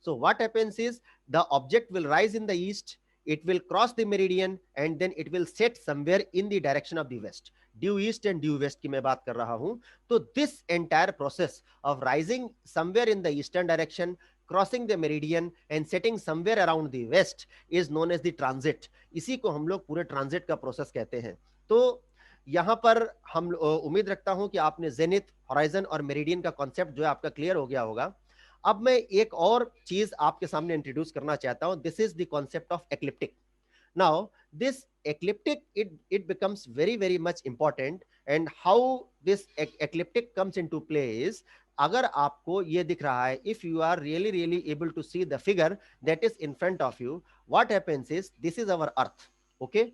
Speaker 1: So what happens is the object will rise in the east, it will cross the meridian, and then it will set somewhere in the direction of the west. Due east and due west की मैं बात कर रहा हूं. तो this entire process of rising somewhere in the eastern direction, crossing the meridian and setting somewhere around the west is known as the transit. इसी को हम लोग पूरे ट्रांजिट का प्रोसेस कहते हैं. तो यहाँ पर हम उम्मीद रखता हूं कि आपने जेनिथ, होराइजन और मेरिडियन का कॉन्सेप्ट जो है आपका क्लियर हो गया होगा. अब मैं एक और चीज आपके सामने इंट्रोड्यूस करना चाहता हूं. This is the concept of ecliptic. Now this ecliptic it becomes very very much important, and how this ecliptic comes into play is, अगर आपको ये दिख रहा है, if you are really really able to see the figure that is in front of you, what happens is this is our earth. Okay,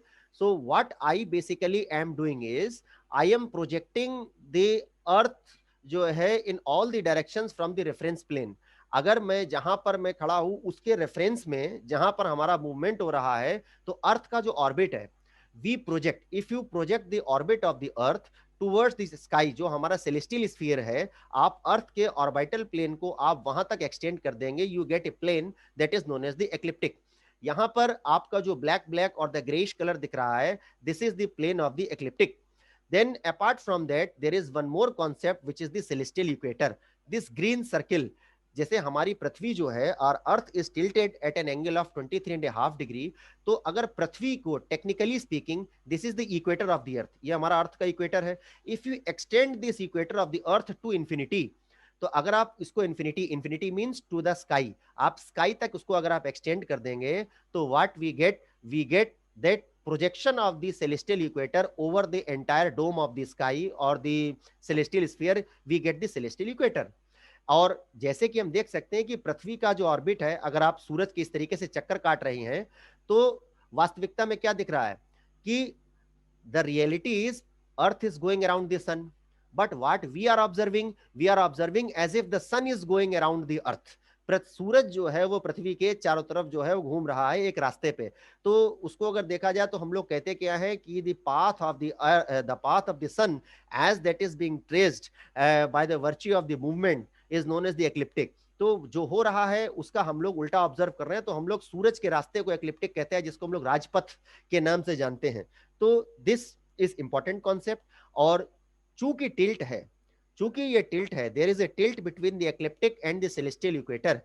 Speaker 1: so what I basically am doing is I am projecting the earth जो है in all the directions from the reference plane. अगर मैं जहां पर मैं खड़ा हूं उसके रेफरेंस में जहां पर हमारा मूवमेंट हो रहा है, तो अर्थ का जो ऑर्बिट है, we project, if you project the orbit of the earth towards the sky, जो हमारा सेलेस्टियल स्फीयर है, आप अर्थ के ऑर्बिटल प्लेन को आप वहां तक एक्सटेंड कर देंगे, you get a plane that is known as the ecliptic. यहां पर आपका जो ब्लैक ब्लैक और द ग्रेइश कलर दिख रहा है, this is the plane of the ecliptic. Then apart from that, there is one more concept which is the celestial equator. This green circle, जैसे हमारी पृथ्वी जो है, और earth is tilted at an angle of 23.5 degree. तो अगर पृथ्वी को technically speaking this is the equator of the earth, ये हमारा अर्थ का इक्वेटर है. If you extend this equator of the earth to infinity, तो अगर आप इसको infinity, infinity means to the sky, आप स्काई तक उसको अगर आप एक्सटेंड कर देंगे, तो what we get that projection of the celestial equator over the entire dome of the sky or the celestial sphere, we get the celestial equator. और जैसे कि हम देख सकते हैं कि पृथ्वी का जो ऑर्बिट है, अगर आप सूरज के इस तरीके से चक्कर काट रही हैं, तो वास्तविकता में क्या दिख रहा है कि the reality is earth is going around the sun, but what we are observing as if the sun is going around the earth. सूरज जो है वो पृथ्वी के चारों तरफ जो है वो घूम रहा है एक रास्ते पे. तो उसको अगर देखा जाए तो हम लोग कहते क्या है कि the path of the sun as that is being traced by the virtue of the movement is known as the ecliptic. तो जो हो रहा है उसका हम लोग उल्टा ऑब्जर्व कर रहे हैं, तो हम लोग सूरज के रास्ते को एक्लिप्टिक कहते हैं, जिसको हम लोग राजपथ के नाम से जानते हैं. तो दिस इज इंपॉर्टेंट कॉन्सेप्ट. और चूंकि टिल्ट है, चूंकि ये टिल्ट है, there is a tilt between the ecliptic and the celestial equator.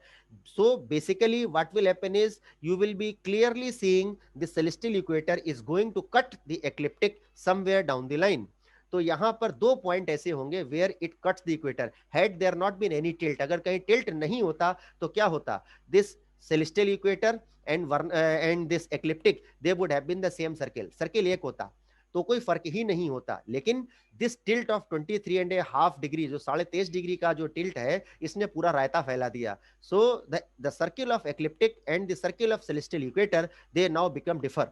Speaker 1: So basically what will happen is you will be clearly seeing the celestial equator is going to cut the ecliptic somewhere down the line. तो यहां पर दो point ऐसे होंगे where it cuts the equator. Had there not been any tilt, अगर कहीं tilt नहीं होता तो क्या होता, this celestial equator and this ecliptic they would have been the same circle, circle एक होता, तो कोई फर्क ही नहीं होता. लेकिन दिस टिल्ट ऑफ 23.5 डिग्री, जो 23.5 डिग्री का जो टिल्ट है, इसने पूरा रायता फैला दिया. So the circle of ecliptic and the circle of celestial equator they now become differ.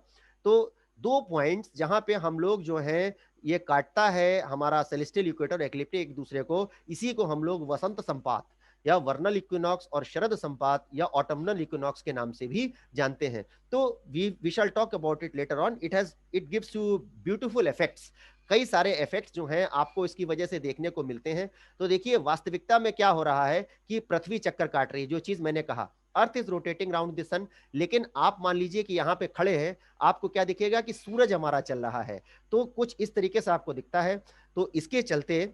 Speaker 1: तो दो पॉइंट्स जहां पे हम लोग जो है ये काटता है हमारा सेलेस्टियल इक्वेटर एक्लिप्टिक एक दूसरे को, इसी को हम लोग वसंत संपात या वर्नल इक्विनॉक्स और शरद संपात या ऑटमनल इक्विनॉक्स के नाम से भी जानते हैं। तो we shall talk about it later on. It gives you beautiful effects. कई सारे इफेक्ट्स जो हैं आपको इसकी वजह से देखने को मिलते हैं। तो देखिए वास्तविकता में क्या हो रहा है कि पृथ्वी चक्कर काट रही है, जो चीज मैंने कहा, earth is rotating round the sun. लेकिन आप मान लीजिए कि यहाँ पे खड़े हैं, आपको क्या दिखेगा कि सूरज हमारा चल रहा है, तो कुछ इस तरीके से आपको दिखता है। तो इसके चलते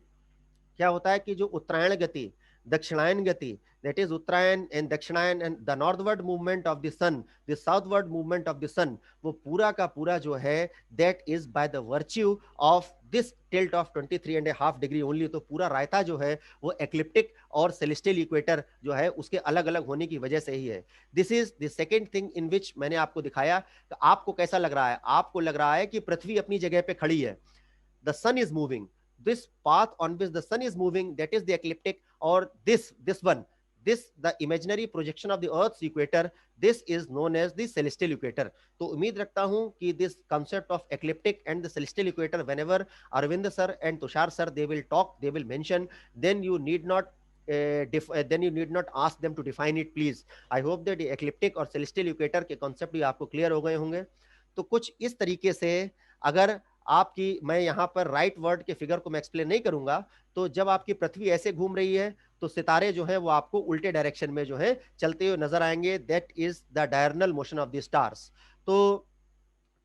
Speaker 1: क्या होता है कि जो उत्तरायण गति, दक्षिणायन गति, that is Uttarayan and Dakshinayan and the northward movement of the sun, the southward movement of the sun, वो पूरा का पूरा जो है that is by the virtue of this tilt of 23.5 degree only। तो पूरा रायता जो है वो एक्लिप्टिक और सेलेस्टियल इक्वेटर जो है उसके अलग अलग होने की वजह से ही है। This is the second thing in which मैंने आपको दिखाया। तो आपको कैसा लग रहा है? आपको लग रहा है कि पृथ्वी अपनी जगह पे खड़ी है, the sun is moving, this path on which the sun is moving, that is the ecliptic, or this one, this the imaginary projection of the earth's equator, this is known as the celestial equator। तो उम्मीद रखता हूं कि this concept of ecliptic and the celestial equator, whenever Arvind sir and Tushar sir they will talk, they will mention, then you need not then you need not ask them to define it, please। I hope that the ecliptic और celestial equator के concept भी आपको clear हो गए होंगे। तो कुछ इस तरीके से अगर आपकी, मैं यहाँ पर राइट वर्ड के फिगर को मैं एक्सप्लेन नहीं करूंगा, तो जब आपकी पृथ्वी ऐसे घूम रही है तो सितारे जो है वो आपको उल्टे डायरेक्शन में जो है चलते हुए नजर आएंगे। That is the diurnal motion of the stars. तो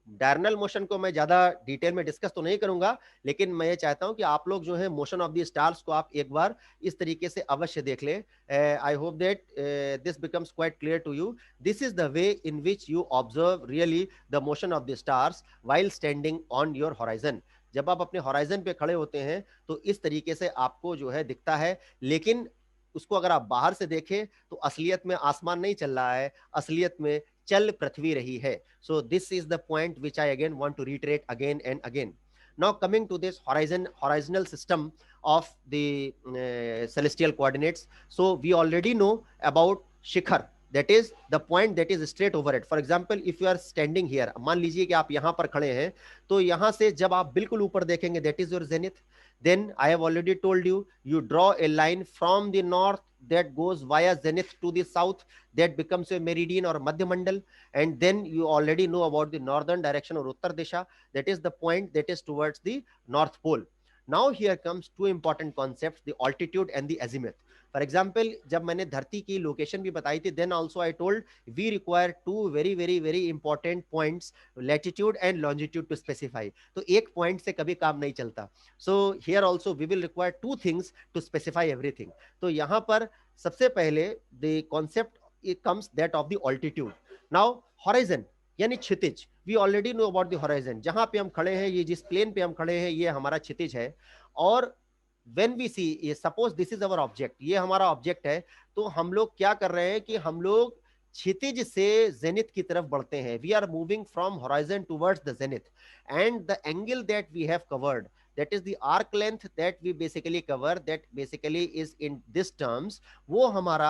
Speaker 1: डायरनल मोशन को मैं ज्यादा डिटेल में डिस्कस तो नहीं करूंगा, लेकिन मैं ये चाहता हूं कि आप लोग जो है मोशन ऑफ द स्टार्स को आप एक बार इस तरीके से अवश्य देख लें। I hope that this becomes quite clear to you. This is the way in which you observe really the motion of the stars while standing on your horizon. जब आप अपने हॉराइजन पे खड़े होते हैं तो इस तरीके से आपको जो है दिखता है, लेकिन उसको अगर आप बाहर से देखें तो असलियत में आसमान नहीं चल रहा है, असलियत में चल पृथ्वी रही है। So this is the point which I again want to reiterate again and again. Now coming to this horizontal system of the celestial coordinates. So we already know about Shikhar, that is the point that is straight over it. For example, if you are standing here, मान लीजिए कि आप यहाँ पर खड़े हैं, तो यहाँ से जब आप बिल्कुल ऊपर देखेंगे, that is your zenith। Then I have already told you, you draw a line from the north that goes via zenith to the south, that becomes a meridian or madhya mandal, and then you already know about the northern direction or uttar disha, that is the point that is towards the north pole। Now here comes two important concepts, the altitude and the azimuth। For example, जब मैंने धरती की location भी बताई थी, then also I told we require two very very very important points, latitude and longitude to specify. तो एक point से कभी काम नहीं चलता। So here also we will require two things to specify everything. तो यहाँ पर सबसे पहले the concept comes that of the altitude. Now horizon यानी क्षितिज, we already know about the horizon. जहां पे हम खड़े हैं, ये जिस प्लेन पे हम खड़े हैं, ये हमारा क्षितिज है। और when we see, suppose this is our object, ये हमारा ऑब्जेक्ट है, तो हम लोग क्या कर रहे हैं कि हम लोग क्षितिज से जेनिथ की तरफ बढ़ते हैं। We are moving from horizon towards the zenith, and the angle that we have covered, that is the arc length that we basically cover, that basically is in this terms, वो हमारा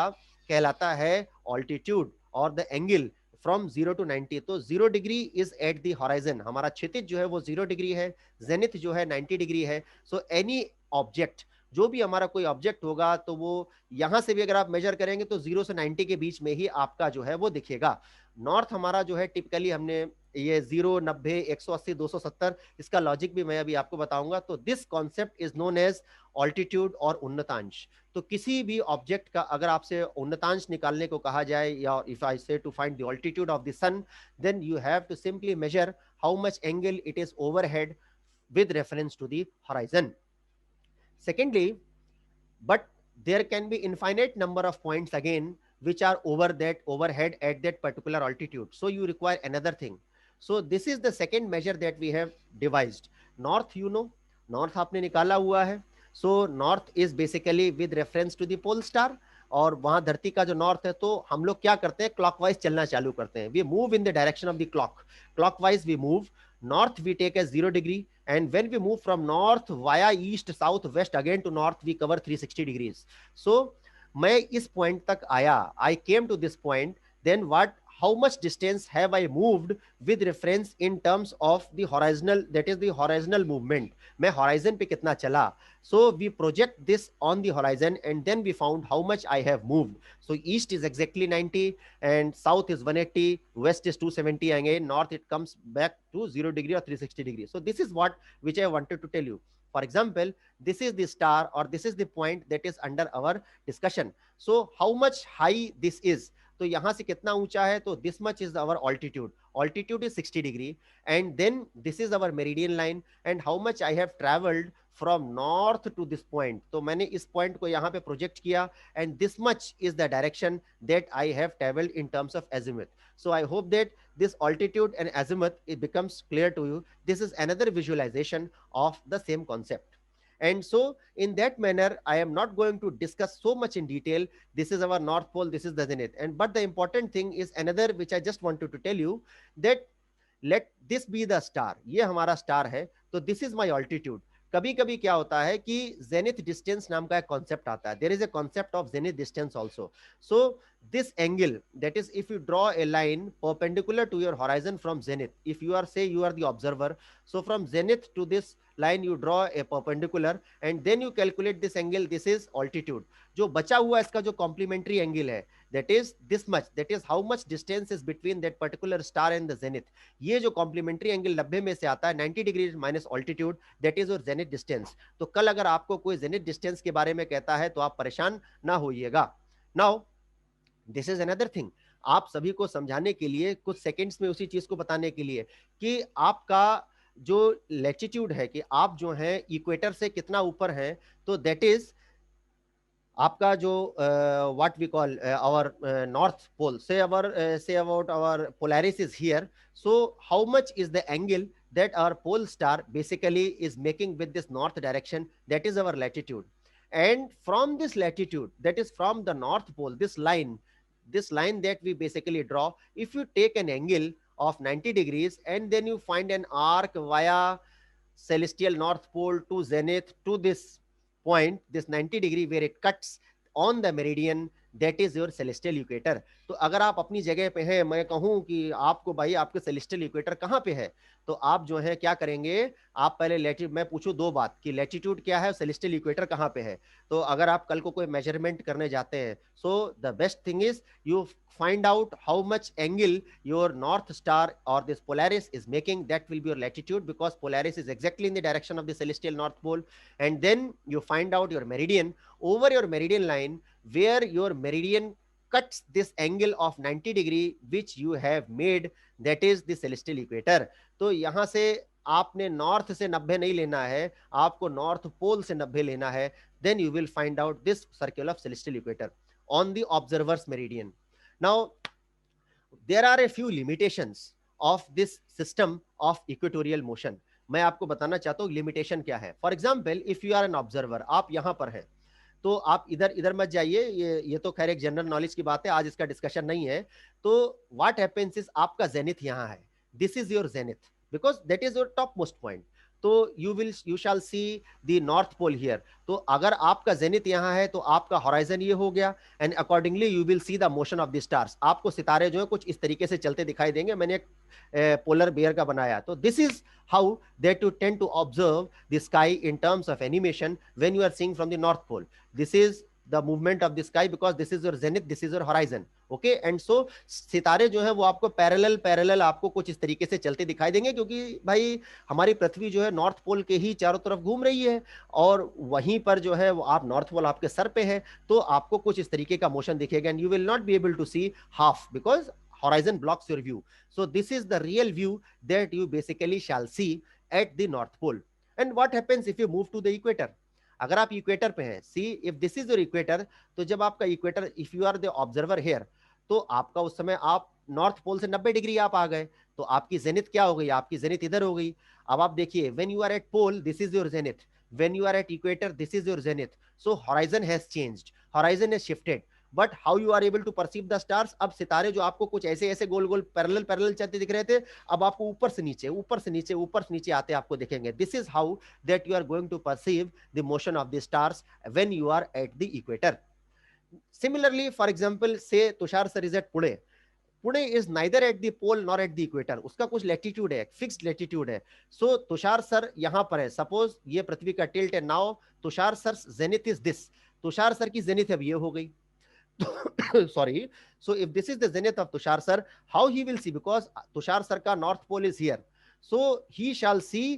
Speaker 1: कहलाता है altitude और the angle from 0 to 90। तो 0 degree is at the horizon, हमारा क्षितिज जो है वो 0 डिग्री है, जेनिथ जो है 90 डिग्री है। सो एनी ऑब्जेक्ट, जो भी हमारा कोई ऑब्जेक्ट होगा, तो वो यहां से भी अगर आप मेजर करेंगे तो 0 से 90 के बीच में ही आपका जो है वो दिखेगा। नॉर्थ हमारा जो है टिपिकली हमने ये 0, 90, 180, 270, इसका लॉजिक भी मैं अभी आपको बताऊंगा। तो this concept is known as altitude और उन्नतांश। तो किसी भी ऑब्जेक्ट का अगर आपसे उन्नतांश निकालने को कहा जाए, या if I say to find the altitude of the sun, then you have to simply measure how much angle it is overhead with reference to the horizon। Secondly, but there can be infinite number of points again which are overhead at that particular altitude, so you require another thing। So this is the second measure that we have devised। North, you know, north आपने निकाला हुआ है। So north is basically with reference to the pole star, और वहां धरती का जो north है, तो हम लोग क्या करते हैं, क्लॉकवाइज चलना चालू करते हैं। We move in the direction of the clock, clockwise we move. North we take as 0 degree, and when we move from north via east, south, west again to north, we cover 360 degrees। So मैं इस point तक आया, I came to this point, then what, how much distance have I moved with reference in terms of the horizontal, that is the horizontal movement, मैं horizon पे कितना चला. So we project this on the horizon and then we found how much I have moved. So east is exactly 90 and south is 180, west is 270, and again north it comes back to 0 degree or 360 degrees. So this is what which I wanted to tell you. For example, this is the star or this is the point that is under our discussion. So how much high this is, तो यहां से कितना ऊंचा है, तो this much is our altitude. Altitude is 60 degree and then this is our meridian line and how much I have traveled from north to this point. तो मैंने इस point को यहाँ पे project किया and this much is the direction that I have traveled in terms of azimuth. So I hope that this altitude and azimuth, it becomes clear to you. This is another visualization of the same concept. And so in that manner, I am not going to discuss so much in detail. This is our north pole, this is the zenith. And but the important thing is another which I just wanted to tell you, that let this be the star. ये हमारा star है, तो this is my altitude. कभी कभी क्या होता है कि जेनिथ डिस्टेंस नाम का एक कॉन्सेप्ट आता है. There is a concept of zenith distance also. So this angle, that is if you draw a line perpendicular to your horizon from zenith, if you are, say you are the observer, so from zenith to this line you draw a perpendicular and then you calculate this angle, this is altitude. जो बचा हुआ इसका जो complementary angle है, that is this much, that is how much distance is between that particular star and the zenith. ये जो complementary angle 90 में से आता है, 90 degree minus altitude, that is your zenith distance. तो कल अगर आपको कोई zenith distance के बारे में कहता है तो आप परेशान ना होइएगा. Now this is another thing, आप सभी को समझाने के लिए कुछ सेकंड्स में उसी चीज को बताने के लिए कि आपका जो लैटिट्यूड है, कि आप जो है इक्वेटर से कितना ऊपर हैं, तो दैट इज आपका जो what we call our north pole, say about our Polaris is here. So how much is the angle that our pole star basically is making with this north direction, that is our latitude. And from this latitude, that is from the north pole, this line that we basically draw, if you take an angle of 90 degrees and then you find an arc via celestial north pole to zenith to this point, this 90 degree where it cuts on the meridian, that is your celestial equator. तो अगर आप अपनी जगह पे हैं, मैं कहूं कि आपको भाई आपके celestial equator कहाँ पे है, तो आप जो है क्या करेंगे, आप पहले लैटिट्यूड, मैं पूछूं दो बात कि लैटिट्यूड क्या है और सेलेस्टियल इक्वेटर कहाँ पे है. तो अगर आप कल को कोई मेजरमेंट करने जाते हैं, so the best thing is you find out how much angle your north star or this polaris is making, that will be your latitude, because polaris is exactly in the direction of the celestial north pole. And then you find out your meridian. Over your meridian line, where your meridian cuts this angle of 90 degree which you have made, that is the celestial equator. तो यहां से आपने north से 90 नहीं लेना है, आपको north pole से 90 लेना है. then you will find out this circle of celestial equator on the observer's meridian. Now there are a few limitations of this system of equatorial motion. मैं आपको बताना चाहता हूँ लिमिटेशन क्या है. For example if you are an observer, आप यहां पर हैं, तो आप इधर इधर मत जाइए, ये तो खैर एक जनरल नॉलेज की बात है, आज इसका डिस्कशन नहीं है. तो व्हाट हैपेंस इज, आपका जेनिथ यहाँ है, this is your zenith, because that is your top most point. तो you shall see the north pole here. तो अगर आपका जेनिथ यहाँ है तो आपका हॉराइजन ये हो गया, and accordingly you will see the motion of the stars. आपको सितारे जो है कुछ इस तरीके से चलते दिखाई देंगे. मैंने एक पोलर बेयर का बनाया. तो this is how that you tend to observe the sky in terms of animation when you are seeing from the north pole. This is the movement of the sky because this is your zenith, this is your horizon. Okay, and so सितारे जो है वो आपको parallel आपको कुछ इस तरीके से चलते दिखाई देंगे, क्योंकि भाई हमारी पृथ्वी जो है नॉर्थ पोल के ही चारों तरफ घूम रही है, और वहीं पर जो है वो आप नॉर्थ पोल आपके सर पे है, तो आपको कुछ इस तरीके का मोशन दिखेगा. And you will not be able to see half because horizon blocks your view. So this is the real view that you basically shall see at the north pole. And what happens if you move to the equator? अगर आप equator पे हैं, see if this is your equator, तो जब आपका equator, if you are the observer here, तो आपका उस समय आप नॉर्थ पोल से 90 डिग्री आप आ गए, तो आपकी जेनिथ क्या हो गई, आपकी जेनिथ इधर हो गई. अब आप देखिए, when you are at pole, this is your zenith. When you are at equator, this is your zenith. So horizon has changed, horizon has shifted. But how you are able to perceive the stars, अब सितारे जो आपको कुछ ऐसे ऐसे गोल गोल parallel चलते दिख रहे थे, अब आपको ऊपर से नीचे आते आपको दिखेंगे. This is how that you are going to perceive the motion of the stars when you are at the equator. Similarly for example say Tushar sir is at Pune. Pune is neither at the pole nor at the equator, उसका कुछ latitude है, fixed latitude है. सो Tushar sir यहाँ पर है, suppose ये पृथ्वी का tilt है. Now Tushar sir zenith is this, Tushar sir की जेनिथ अब ये हो गई. sorry, so if this is the zenith of Tushar sir, how he will see, because Tushar sir का north pole is here, so he shall see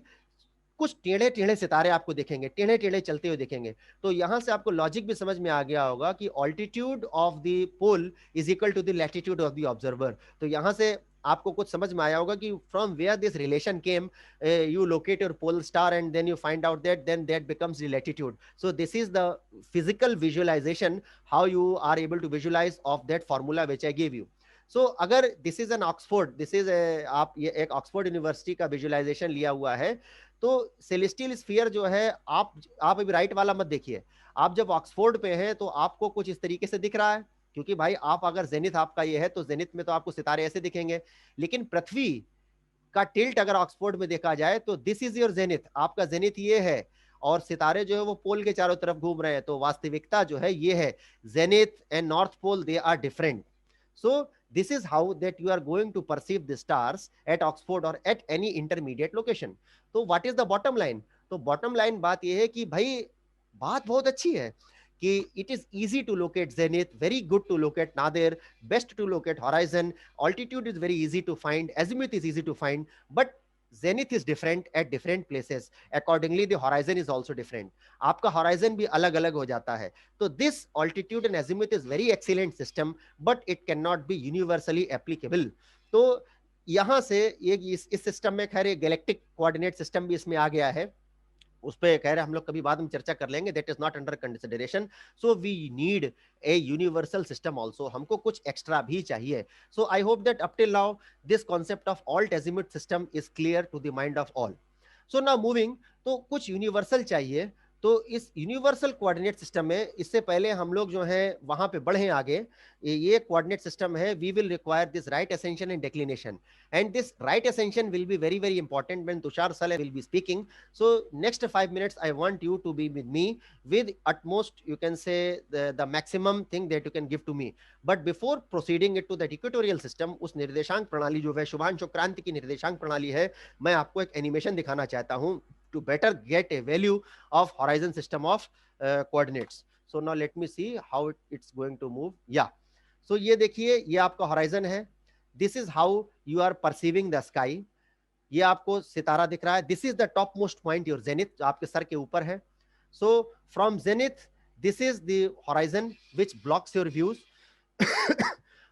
Speaker 1: कुछ टेढ़े टेढ़े सितारे आपको दिखेंगे, टेढ़े टेढ़े चलते हुए दिखेंगे. तो यहां से आपको लॉजिक भी समझ में आ गया होगा कि altitude of the pole is equal to the latitude of the observer. तो यहां से आपको कुछ समझ में आया होगा कि from where this relation came, you locate your pole star and then you find out that then that becomes the latitude. So this is the physical visualisation, how you are able to visualise of that formula which I give you. So अगर this is an Oxford, this is आप ये एक Oxford university का visualisation लिया हुआ है, तो celestial sphere जो है, आप अभी राइट वाला मत देखिए. आप जब ऑक्सफोर्ड पे हैं तो आपको कुछ इस तरीके से दिख रहा है, क्योंकि भाई आप अगर जेनिथ आपका ये है तो जेनिथ में तो आपको सितारे ऐसे दिखेंगे. लेकिन पृथ्वी का टिल्ट अगर ऑक्सफोर्ड में देखा जाए तो दिस इज योर जेनिथ, आपका जेनिथ ये है, और सितारे जो है वो पोल के चारों तरफ घूम रहे हैं. तो वास्तविकता जो है ये है, zenith and north pole they are different. So this is how that you are going to perceive the stars at Oxford or at any intermediate location. तो what is the bottom line? तो bottom line बात ये है कि भाई बात बहुत अच्छी है कि it is easy to locate zenith, very good to locate nadir, best to locate horizon, altitude is very easy to find, azimuth is easy to find, but zenith is different at different places. Accordingly the horizon is also different. आपका horizon भी अलग अलग हो जाता है. तो this altitude and azimuth is very excellent system, but it cannot be universally applicable. तो यहां से ये इस सिस्टम में खैर गैलेक्टिक कोऑर्डिनेट सिस्टम भी इसमें आ गया है, उस पर कह रहे हम लोग कभी बाद में चर्चा कर लेंगे, that is not under consideration. So we need a universal system also, हमको कुछ एक्स्ट्रा भी चाहिए. So I hope that up till now this concept of alt azimuth system is clear to the mind of all. So now moving, तो कुछ universal चाहिए. तो इस universal coordinate system में, इससे पहले हम लोग जो है वहां पे बढ़े आगे, ये कोऑर्डिनेट सिस्टम है, we will require this right ascension and declination, and this right ascension will be very very important when Tushar sir will be speaking. So next 5 minutes I want you to be with me with utmost, you can say, the maximum thing that you can give to me. But before proceeding it to that equatorial system, उस निर्देशांक प्रणाली जो है शुभांशु क्रांति की निर्देशांक प्रणाली है, मैं आपको एक एनिमेशन दिखाना चाहता हूं to better get a value of horizon system of coordinates. So now let me see how it's going to move. Yeah, so ये देखिए, ये आपका horizon है. This is how you are perceiving the sky. ये आपको सितारा दिख रहा है. This is the topmost point, your zenith, जो आपके सर के ऊपर है. So from zenith, this is the horizon which blocks your views.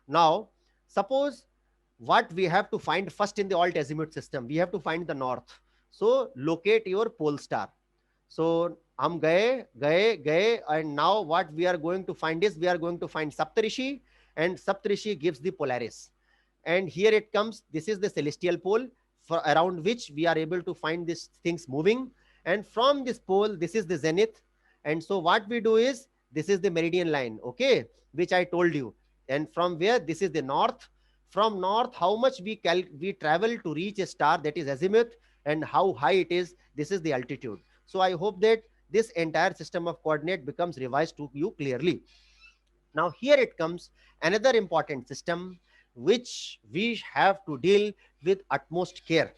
Speaker 1: Now suppose what we have to find first in the alt azimuth system, we have to find the north. So locate your pole star. So हम गए and now what we are going to find is, we are going to find Saptarishi, and Saptarishi gives the Polaris, and here it comes, this is the celestial pole for around which we are able to find these things moving, and from this pole this is the zenith. And so what we do is, this is the meridian line, okay, which I told you, and from where this is the north. From north, how much we travel to reach a star, that is azimuth, and how high it is, this is the altitude. So I hope that this entire system of coordinate becomes revised to you clearly. Now here it comes, another important system which we have to deal with utmost care.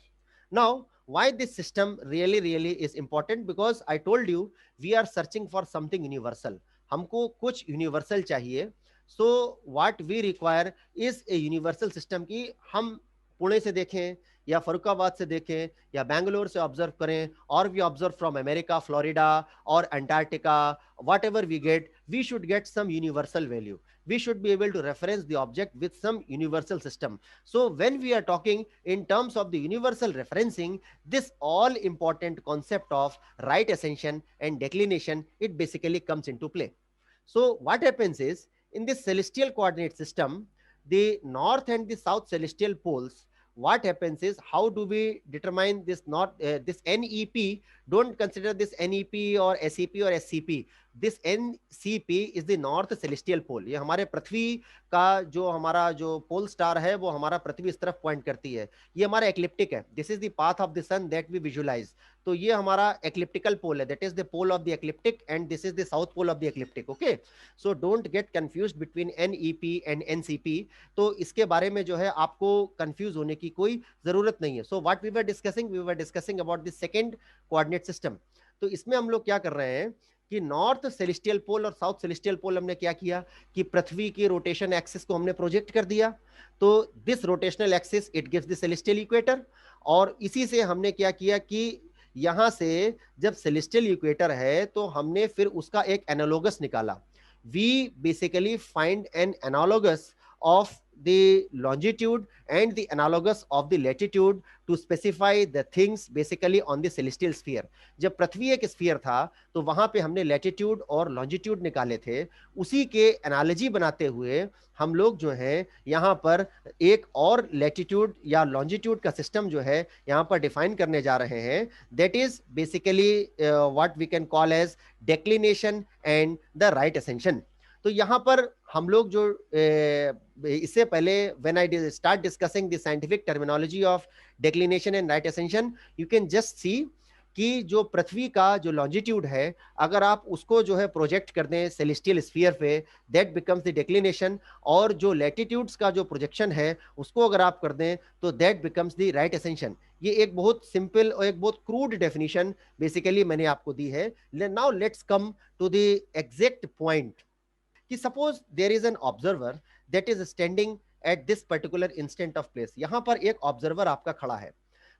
Speaker 1: Now why this system really is important, because I told you we are searching for something universal. हमको कुछ universal चाहिए. So what we require is a universal system की हम पुणे से देखें, या फरुखाबाद से देखें, या बैंगलोर से ऑब्जर्व करें, और we observe from America, Florida और Antarctica, whatever we get, we should get some universal value. We should be able to reference the object with some universal system. So when we are talking in terms of the universal referencing, this all important concept of right ascension and declination, it basically comes into play. So what happens is, in this celestial coordinate system, the north and the south celestial poles, what happens is, how do we determine this this NEP? Don't consider this NEP or SEP or SCP. This NCP is the north celestial pole. ये हमारे पृथ्वी का जो हमारा जो pole star है, वो हमारा पृथ्वी इस तरफ पॉइंट करती है. ये हमारा एक्लिप्टिक है. This is the path of the sun that we visualize. तो ये हमारा एक्लिप्टिकल पोल है, that is the pole of the ecliptic and this is the south pole of the ecliptic. Okay, so don't get confused between NEP and NCP. तो इसके बारे में जो है आपको कंफ्यूज होने की कोई जरूरत नहीं है। So what we were discussing about the second coordinate system. तो इसमें हम लोग क्या कर रहे हैं कि नॉर्थ सेलेस्टियल पोल और साउथ सेलेस्टियल पोल हमने क्या किया कि पृथ्वी की रोटेशन एक्सिस को हमने प्रोजेक्ट कर दिया। तो this rotational axis it gives the celestial equator, और इसी से हमने क्या किया कि यहां से जब सेलेस्टियल इक्वेटर है तो हमने फिर उसका एक एनालोगस निकाला। We basically find an analogous of the longitude and the analogous of the latitude to specify the things basically on the celestial sphere। जब पृथ्वी एक स्फीयर था तो वहां पे हमने लैटिट्यूड और लॉन्जिट्यूड निकाले थे, उसी के एनालॉजी बनाते हुए हम लोग जो है यहाँ पर एक और लैटिट्यूड या लॉन्जिट्यूड का सिस्टम जो है यहाँ पर डिफाइन करने जा रहे हैं। That is basically what we can call as declination and the right ascension. तो यहाँ पर हम लोग जो इससे पहले when I start discussing the scientific terminology of declination and right ascension, you can just see कि जो पृथ्वी का जो लॉन्जिट्यूड है अगर आप उसको जो है प्रोजेक्ट कर दें सेलेस्टियल स्फीयर पे, दैट बिकम्स द डिक्लिनेशन, और जो लैटिट्यूड्स का जो प्रोजेक्शन है उसको अगर आप कर दें तो that becomes the right ascension. ये एक बहुत सिंपल और एक बहुत क्रूड डेफिनेशन बेसिकली मैंने आपको दी है। Now let's come to the exact point कि suppose there is an observer that is standing at this particular instant of place. यहां पर एक ऑब्जर्वर आपका खड़ा है।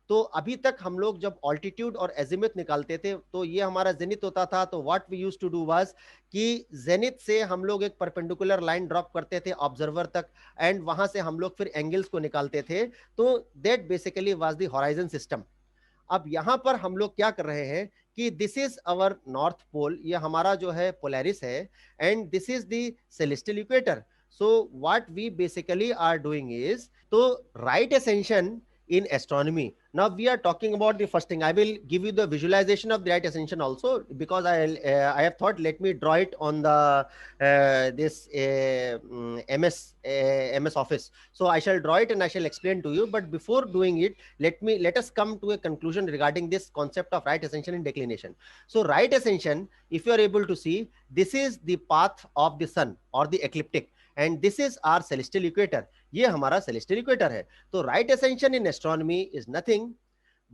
Speaker 1: तो अभी तक हम लोग जब ऑल्टीट्यूड और एजिमुथ निकालते थे तो ये हमारा जेनिथ होता था। तो what we use to do was कि जेनिथ से हम लोग एक परपेंडिकुलर लाइन ड्रॉप करते थे ऑब्जर्वर तक, एंड वहां से हम लोग फिर एंगल्स को निकालते थे। तो that basically was the horizon system. अब यहां पर हम लोग क्या कर रहे हैं कि this is our north pole, ये हमारा जो है पोलैरिस है, and this is the celestial equator. So what we basically are doing is, तो right ascension in astronomy, now we are talking about the first thing. I will give you the visualization of the right ascension also, because I have thought let me draw it on the this MS Office. So I shall draw it and I shall explain to you, but before doing it let us come to a conclusion regarding this concept of right ascension and declination. So right ascension, if you are able to see, this is the path of the sun or the ecliptic, and this is our celestial equator। ये हमारा celestial equator है। तो right ascension in astronomy is nothing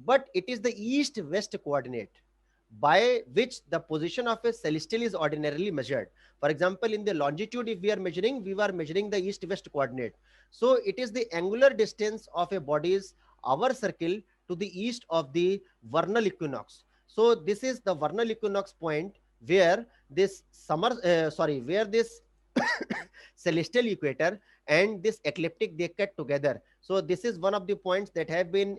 Speaker 1: but it is the east west coordinate by which the position of a celestial is ordinarily measured. For example, in the longitude, if we are measuring, we are measuring the east west coordinate. So it is the angular distance of a body's hour circle to the east of the vernal equinox. So this is the vernal equinox point where this where this celestial equator and this ecliptic they cut together. So this is one of the points that have been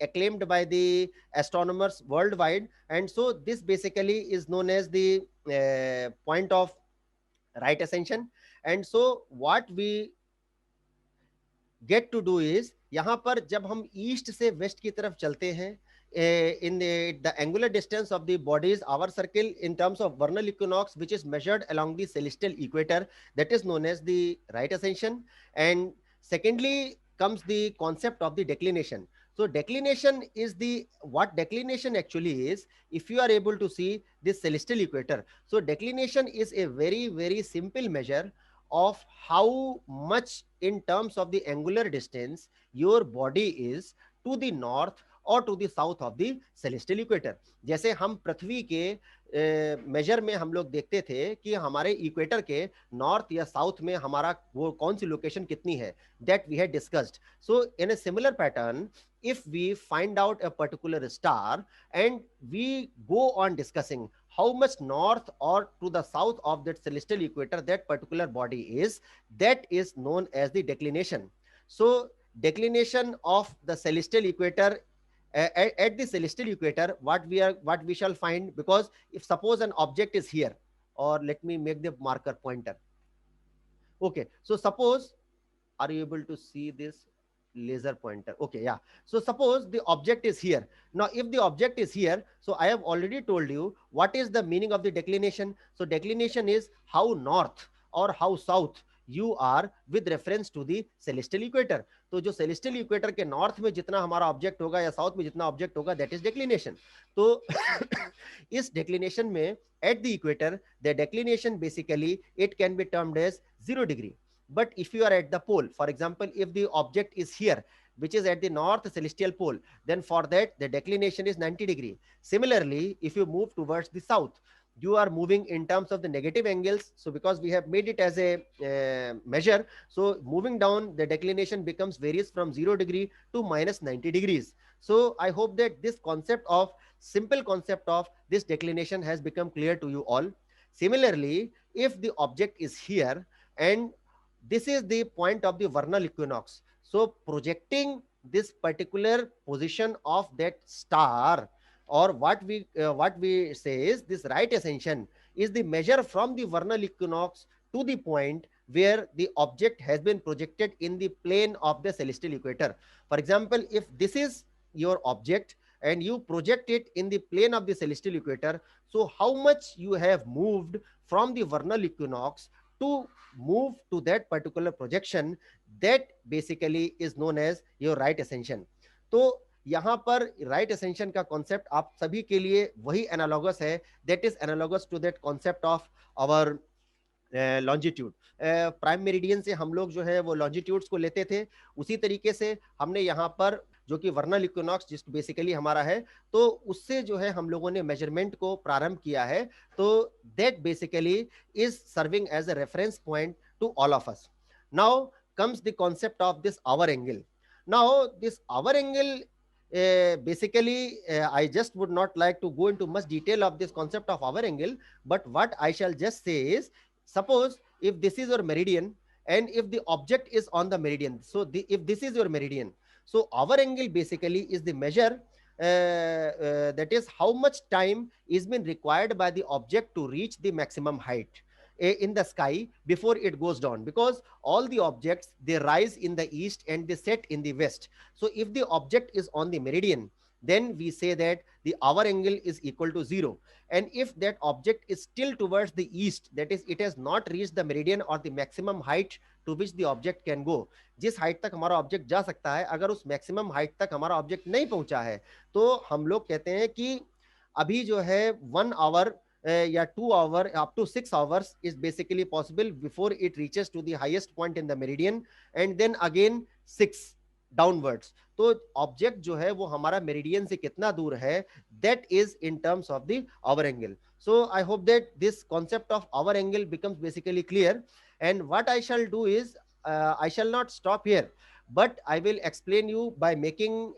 Speaker 1: acclaimed by the astronomers worldwide, and so this basically is known as the point of right ascension। And so what we get to do is, यहाँ पर जब हम east से waste की तरफ चलते हैं, in the angular distance of the body's hour circle in terms of vernal equinox, which is measured along the celestial equator, that is known as the right ascension। And secondly comes the concept of the declination. So declination is what declination actually is, if you are able to see this celestial equator. So declination is a very, very simple measure of how much in terms of the angular distance your body is to the north और to the south of the celestial equator. जैसे हम पृथ्वी के major में हम लोग देखते थे कि हमारे इक्वेटर के नॉर्थ या साउथ में हमारा वो कौन सी लोकेशन कितनी है, that we had discussed. So in a similar pattern, if we find out a particular star and we go on discussing how much north or to the south of that celestial equator that particular body is, that is known as the declination. So declination of the celestial equator at the celestial equator, what we shall find, because if suppose an object is here, or let me make the marker pointer. Okay, so suppose, are you able to see this laser pointer? Okay, yeah. So suppose the object is here. Now if the object is here, so I have already told you what is the meaning of the declination. So declination is how north or how south you are with reference to the celestial equator. तो जो celestial equator के north में जितना हमारा object होगा या south में जितना object होगा, that is declination. तो इस declination में at the equator, the declination basically it can be termed as 0 degree. But if you are at the pole, for example, if the object is here, which is at the north celestial pole, then for that the declination is 90 degree. Similarly, if you move towards the south, you are moving in terms of the negative angles. So because we have made it as a measure, so moving down, the declination becomes varies from 0 degree to minus 90 degrees. So I hope that this concept of simple concept of this declination has become clear to you all. Similarly, if the object is here and this is the point of the vernal equinox, so projecting this particular position of that star, or what we say is this right ascension is the measure from the vernal equinox to the point where the object has been projected in the plane of the celestial equator. For example, if this is your object and you project it in the plane of the celestial equator, so how much you have moved from the vernal equinox to move to that particular projection, that basically is known as your right ascension. तो यहाँ पर right ascension का concept आप सभी के लिए वही analogous है, that is analogous to that concept of our longitude. Prime meridian से हम लोग जो है वो लॉन्जिट्यूड्स को लेते थे, उसी तरीके से हमने यहाँ पर जो कि वर्नल इक्विनॉक्स जिस बेसिकली हमारा है, तो उससे जो है हम लोगों ने मेजरमेंट को प्रारंभ किया है. तो that basically is serving as a reference point to all of us. Now comes the concept of this hour angle. Now this hour angle, basically I just would not like to go into much detail of this concept of hour angle, but what I shall just say is, suppose if this is your meridian and if the object is on the meridian, so if this is your meridian, so hour angle basically is the measure that is how much time is been required by the object to reach the maximum height in the sky before it goes down, because all the objects, they rise in the east and they set in the west. So if the object is on the meridian, then we say that the hour angle is equal to 0. And if that object is still towards the east, that is it has not reached the meridian or the maximum height to which the object can go, जिस height तक हमारा object जा सकता है, अगर उस maximum height तक हमारा ऑब्जेक्ट नहीं पहुंचा है, तो हम लोग कहते हैं कि अभी जो है 1 आवर या 2 hour up to 6 hours is basically possible before it reaches to the highest point in the meridian, and then again 6 downwards. तो ऑब्जेक्ट जो है वो हमारा मेरिडियन से कितना दूर है, that is in terms of the hour angle. So I hope that this concept of hour angle becomes basically clear, and what I shall do is I shall not stop here, but I will explain you by making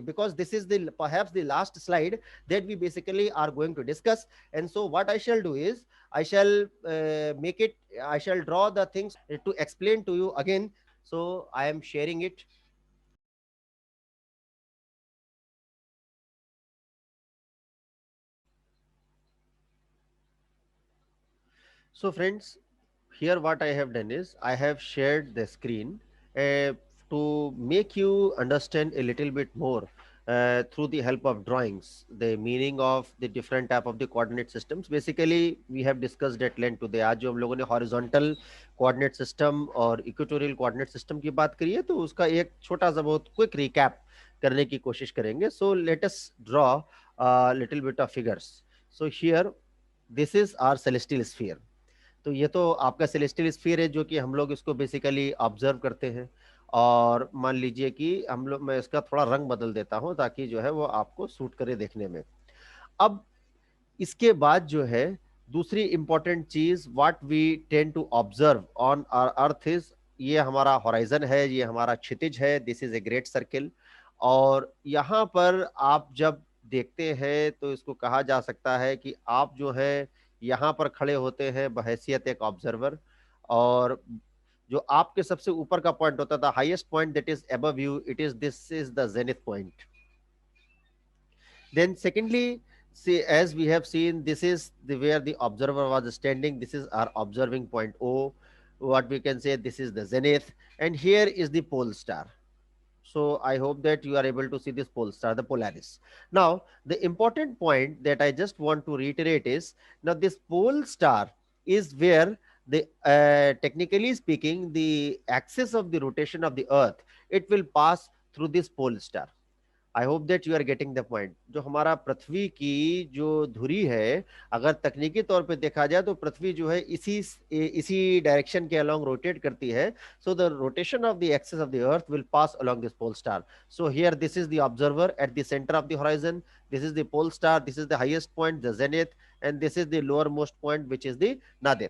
Speaker 1: because this is the perhaps the last slide that we basically are going to discuss. And so what I shall do is I shall I shall draw the things to explain to you again. So I am sharing it. So friends, here what I have done is I have shared the screen to make you understand a little bit more through the help of drawings, the meaning of the different type of the coordinate systems. Basically, we have discussed at length today. आज जो हम लोगों ने horizontal coordinate system और equatorial coordinate system की बात करी है, तो उसका एक छोटा सा बहुत quick recap करने की कोशिश करेंगे. So let us draw a little bit of figures. So here, this is our celestial sphere. तो ये तो आपका सेलेस्टियल स्फीयर है, जो कि हम लोग इसको बेसिकली ऑब्जर्व करते हैं. और मान लीजिए कि हम लोग, मैं इसका थोड़ा रंग बदल देता हूं ताकि जो है वो आपको सूट करे देखने में. अब इसके बाद जो है दूसरी इंपॉर्टेंट चीज what we tend to observe on our earth is, ये हमारा हॉराइजन है, ये हमारा क्षितिज है, this is a great circle. और यहाँ पर आप जब देखते हैं तो इसको कहा जा सकता है कि आप जो है यहाँ पर खड़े होते हैं बहैसियत एक ऑब्जर्वर, और जो आपके सबसे ऊपर का पॉइंट होता था, highest point that is above you, it is this is the zenith point. Then secondly, see, as we have seen, this is the where the observer was standing. This is our observing point O. What we can say, this is the zenith, and here is the pole star. So I hope that you are able to see this pole star, the Polaris. Now, the important point that I just want to reiterate is, now this pole star is where The technically speaking, the axis of the rotation of the earth, it will pass through this pole star. I hope that you are getting the point. जो हमारा पृथ्वी की जो धुरी है, अगर तकनीकी तौर पे देखा जाए तो पृथ्वी जो है इसी डायरेक्शन के अलोंग रोटेट करती है। So the rotation of the axis of the earth will pass along this pole star. So here this is the observer at the centre of the horizon, this is the pole star, this is the highest point the zenith, and this is the lower most point which is the nadir.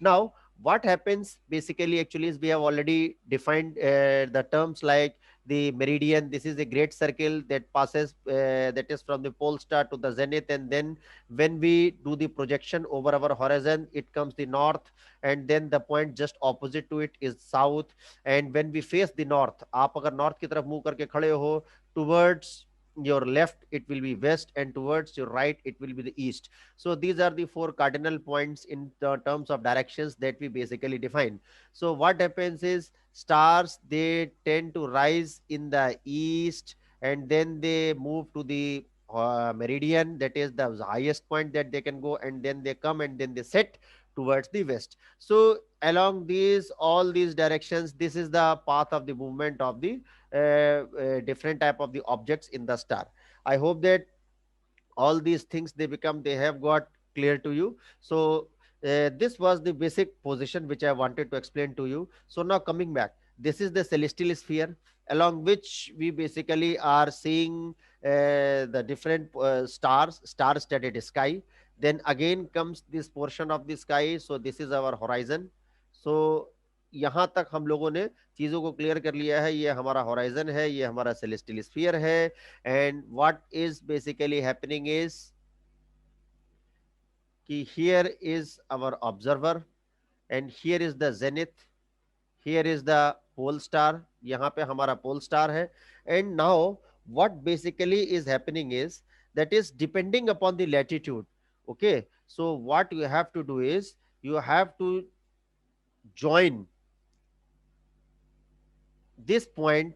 Speaker 1: Now what happens basically actually is we have already defined the terms like the meridian. This is a great circle that passes that is from the pole star to the zenith, and then when we do the projection over our horizon, it comes the north, and then the point just opposite to it is south. And when we face the north, आप अगर north की तरफ मुंह करके खड़े हो, towards your left it will be west, and towards your right it will be the east. So these are the four cardinal points in the terms of directions that we basically define. So what happens is stars, they tend to rise in the east, and then they move to the meridian, that is the highest point that they can go, and then they come and then they set towards the west. So along these all these directions, this is the path of the movement of the different type of the objects in the star. I hope that all these things they have got clear to you. So this was the basic position which I wanted to explain to you. So now coming back, this is the celestial sphere along which we basically are seeing the different star studded sky. Then again comes this portion of the sky, so this is our horizon. So यहाँ तक हम लोगों ने चीजों को clear कर लिया है। ये हमारा होराइजन है, ये हमारा सेलेस्टियल स्फीयर है। And what is basically happening is कि here is our observer, and here is the zenith, here is the pole star, यहाँ पे हमारा pole star है। And now what basically is happening is that is depending upon the latitude. Okay, so what you have to do is you have to join this point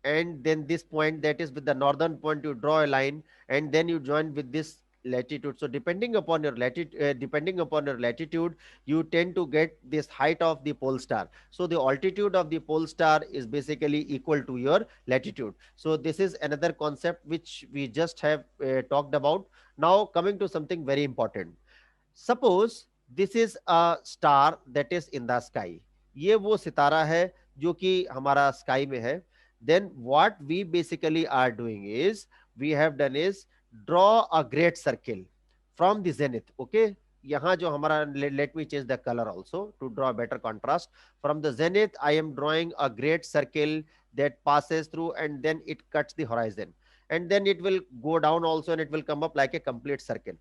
Speaker 1: and then this point, that is with the northern point, you draw a line and then you join with this latitude. So depending upon your latitude, you tend to get this height of the pole star. So the altitude of the pole star is basically equal to your latitude. So this is another concept which we just have talked about. Now coming to something very important. Suppose this is a star that is in the sky. ये वो सितारा है जो कि हमारा sky में है। Then what we basically are doing is we have done is draw a great circle from the zenith. Okay, यहाँ जो हमारा let me change the color also to draw better contrast. From the zenith I am drawing a great circle that passes through and then it cuts the horizon, and then it will go down also and it will come up like a complete circle.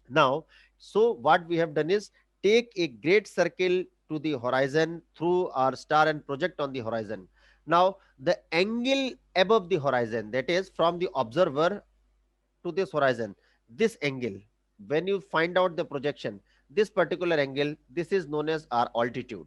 Speaker 1: Now, so what we have done is take a great circle to the horizon through our star and project on the horizon. Now, the angle above the horizon, that is from the observer to this horizon, this angle, when you find out the projection, this particular angle, this is known as our altitude.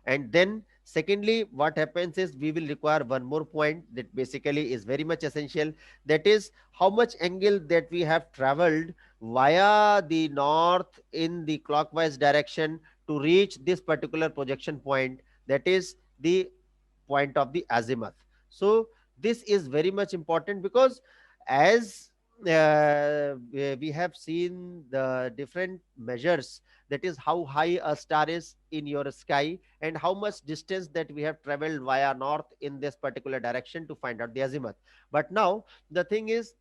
Speaker 1: And then secondly, what happens is we will require one more point that basically is very much essential, that is how much angle that we have traveled via the north in the clockwise direction to reach this particular projection point, that is the point of the azimuth. So this is very much important because as we have seen the different measures, that is how high a star is in your sky and how much distance that we have traveled via north in this particular direction to find out the azimuth. But now the thing is,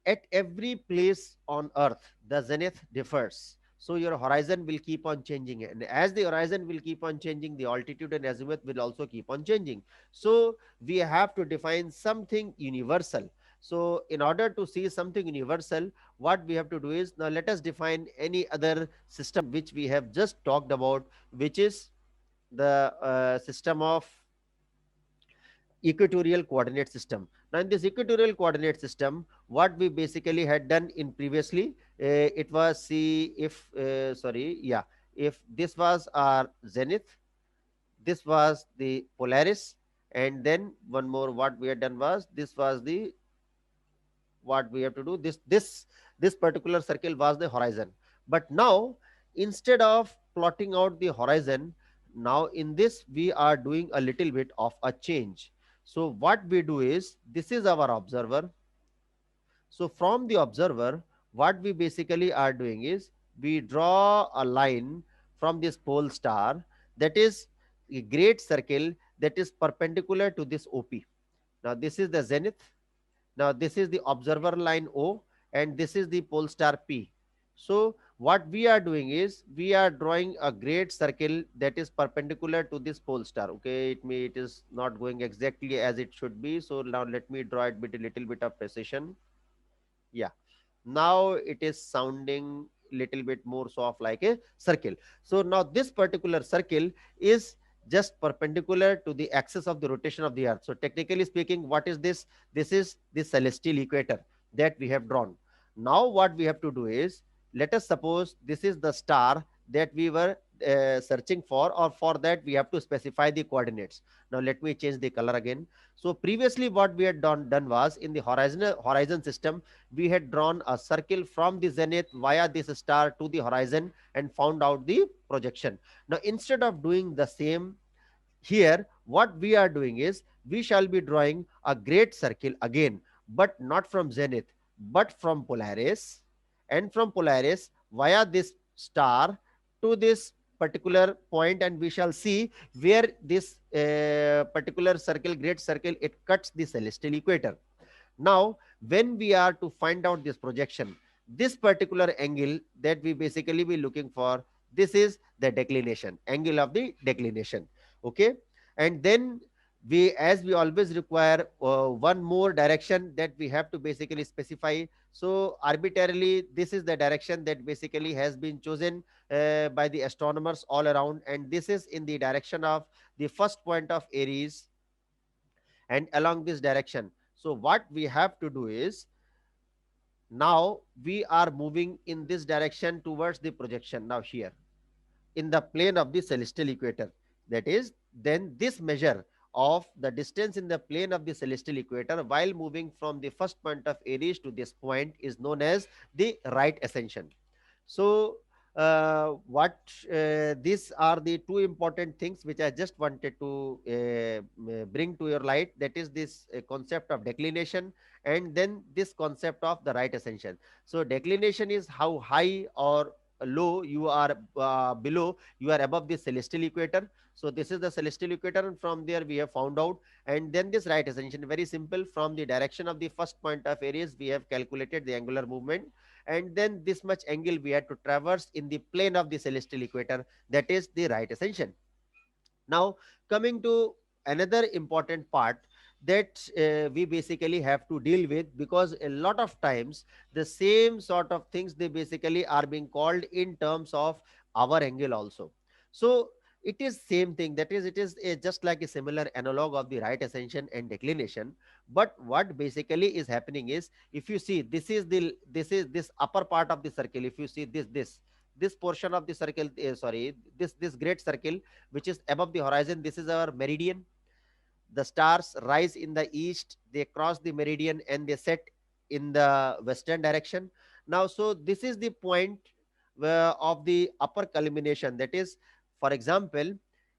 Speaker 1: at every place on earth the zenith differs, so your horizon will keep on changing, and as the horizon will keep on changing, the altitude and azimuth will also keep on changing. So we have to define something universal. So in order to see something universal, what we have to do is, now let us define any other system which we have just talked about, which is the system of equatorial coordinate system. Now in this equatorial coordinate system, what we basically had done in previously, it was, see if if this was our zenith, this was the polaris, and then one more what we had done was, this was the, what we have to do, this particular circle was the horizon. But now instead of plotting out the horizon. Now in this we are doing a little bit of a change. So what we do is, this is our observer. So from the observer, what we basically are doing is, we draw a line from this pole star, that is a great circle that is perpendicular to this OP. Now this is the zenith. Now this is the observer line O, and this is the pole star P. So what we are doing is, we are drawing a great circle that is perpendicular to this pole star. Okay, it is not going exactly as it should be. So now let me draw it with a little bit of precision. Yeah, now it is sounding little bit more soft like a circle. So now this particular circle is just perpendicular to the axis of the rotation of the earth. So technically speaking, what is this? This is the celestial equator that we have drawn. Now what we have to do is, let us suppose this is the star that we were searching for, or for that we have to specify the coordinates. Now let me change the color again. So previously what we had done was, in the horizon system, we had drawn a circle from the zenith via this star to the horizon and found out the projection. Now instead of doing the same here, what we are doing is, we shall be drawing a great circle again, but not from zenith, but from Polaris, and from Polaris via this star to this particular point, and we shall see where this particular circle, great circle, it cuts the celestial equator. Now, when we are to find out this projection, this particular angle that we basically be looking for, this is the declination, angle of the declination. Okay. And then as we always require one more direction that we have to basically specify. So arbitrarily, this is the direction that basically has been chosen by the astronomers all around. And this is in the direction of the first point of Aries, and along this direction. So what we have to do is, now we are moving in this direction towards the projection. Now here in the plane of the celestial equator, that is, then this measure of the distance in the plane of the celestial equator while moving from the first point of Aries to this point is known as the right ascension. So what these are the two important things which I just wanted to bring to your light, that is this concept of declination, and then this concept of the right ascension. So declination is how high or low you are, below you are above the celestial equator. So this is the celestial equator, and from there we have found out. And then this right ascension, very simple, from the direction of the first point of Aries we have calculated the angular movement, and then this much angle we had to traverse in the plane of the celestial equator, that is the right ascension. Now coming to another important part that we basically have to deal with, because a lot of times the same sort of things, they basically are being called in terms of our angle also. So it is same thing, that is, it is just like a similar analog of the right ascension and declination. But what basically is happening is, if you see, this upper part of the circle, if you see this portion of the circle, sorry, this great circle which is above the horizon, this is our meridian. The stars rise in the east, they cross the meridian, and they set in the western direction. Now so this is the point of the upper culmination, that is, for example,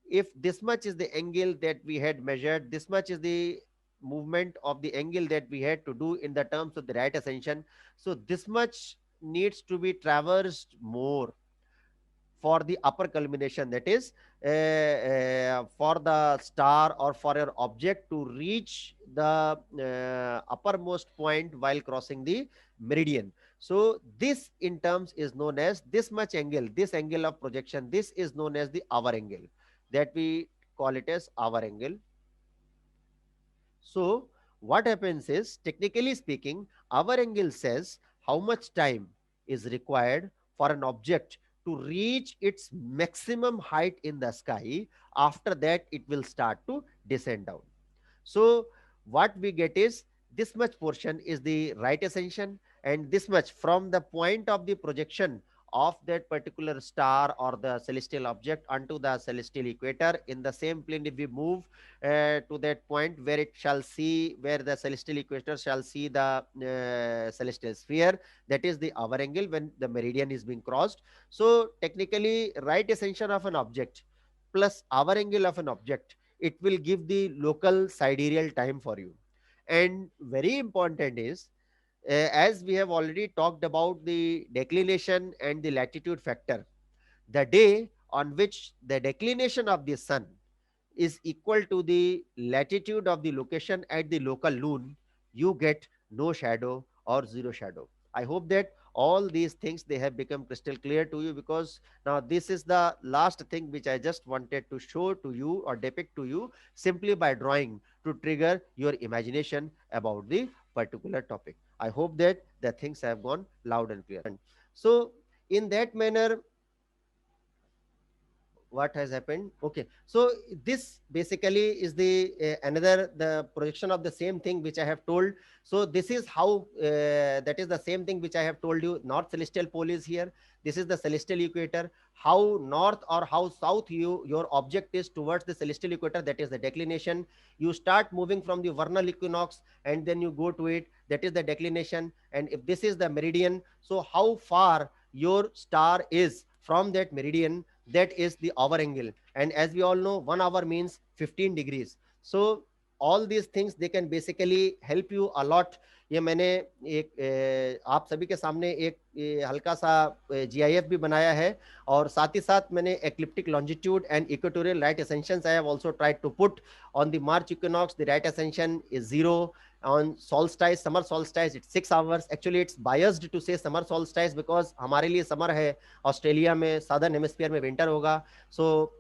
Speaker 1: if this much is the angle that we had measured, this much is the movement of the angle that we had to do in the terms of the right ascension, so this much needs to be traversed more for the upper culmination, that is, for the star or for your object to reach the uppermost point while crossing the meridian. So this in terms is known as this much angle, this angle of projection, this is known as the hour angle, that we call it as hour angle. So what happens is, technically speaking, our angle says how much time is required for an object to reach its maximum height in the sky. After that, it will start to descend down. So what we get is, this much portion is the right ascension, and this much from the point of the projection of that particular star or the celestial object onto the celestial equator. In the same plane, if we move to that point where it shall see, where the celestial equator shall see the celestial sphere, that is the hour angle when the meridian is being crossed. So technically, right ascension of an object plus hour angle of an object, it will give the local sidereal time for you. And very important is, as we have already talked about the declination and the latitude factor, the day on which the declination of the sun is equal to the latitude of the location at the local noon, you get no shadow or zero shadow. I hope that all these things they have become crystal clear to you, because now this is the last thing which I just wanted to show to you or depict to you simply by drawing to trigger your imagination about the particular topic. I hope that the things have gone loud and clear. So in that manner, what has happened? Okay, so this basically is the another the projection of the same thing which I have told. So this is how that is the same thing which I have told you. North celestial pole is here, this is the celestial equator. How north or how south your object is towards the celestial equator, that is the declination. You start moving from the vernal equinox and then you go to it, that is the declination. And if this is the meridian, so how far your star is from that meridian, that is the hour angle. And as we all know, 1 hour means 15 degrees. So all these things they can basically help you a lot. ये मैंने एक आप सभी के सामने एक हल्का सा GIF भी बनाया है, और साथ ही साथ मैंने ecliptic longitude and equatorial right ascensions I have also tried to put. On the March equinox, the right ascension is 0. On solstice, summer solstice, it's 6 hours. Actually it's biased to say summer solstice because हमारे लिए summer है, Australia में southern hemisphere में winter होगा. So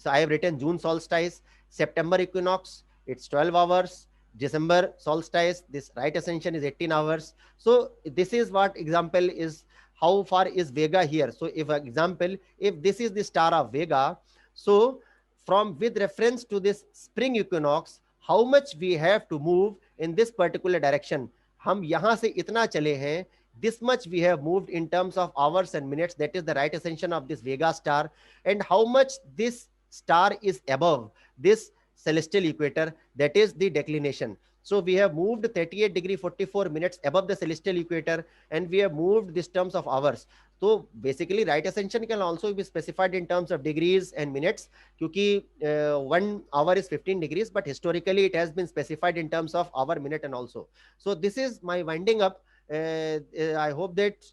Speaker 1: I have written June solstice. September equinox, it's 12 hours. December solstice, this right ascension is 18 hours. So this is what example is, how far is Vega here. So if example, if this is the star of Vega, so from with reference to this spring equinox, how much we have to move in this particular direction. हम यहाँ से इतना चले हैं, this much we have moved in terms of hours and minutes, that is the right ascension of this Vega star. And how much this star is above this celestial equator, that is the declination. So we have moved 38 degree 44 minutes above the celestial equator, and we have moved this terms of hours. So basically right ascension can also be specified in terms of degrees and minutes, क्योंकि 1 hour is 15 degrees, but historically it has been specified in terms of hour, minute, and also. So this is my winding up. I hope that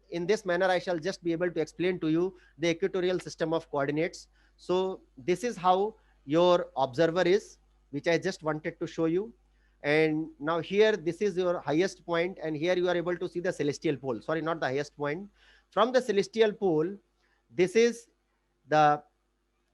Speaker 1: in this manner I shall just be able to explain to you the equatorial system of coordinates. So this is how your observer is, which I just wanted to show you. And now here, this is your highest point, and here you are able to see the celestial pole. Sorry, not the highest point. From the celestial pole, this is the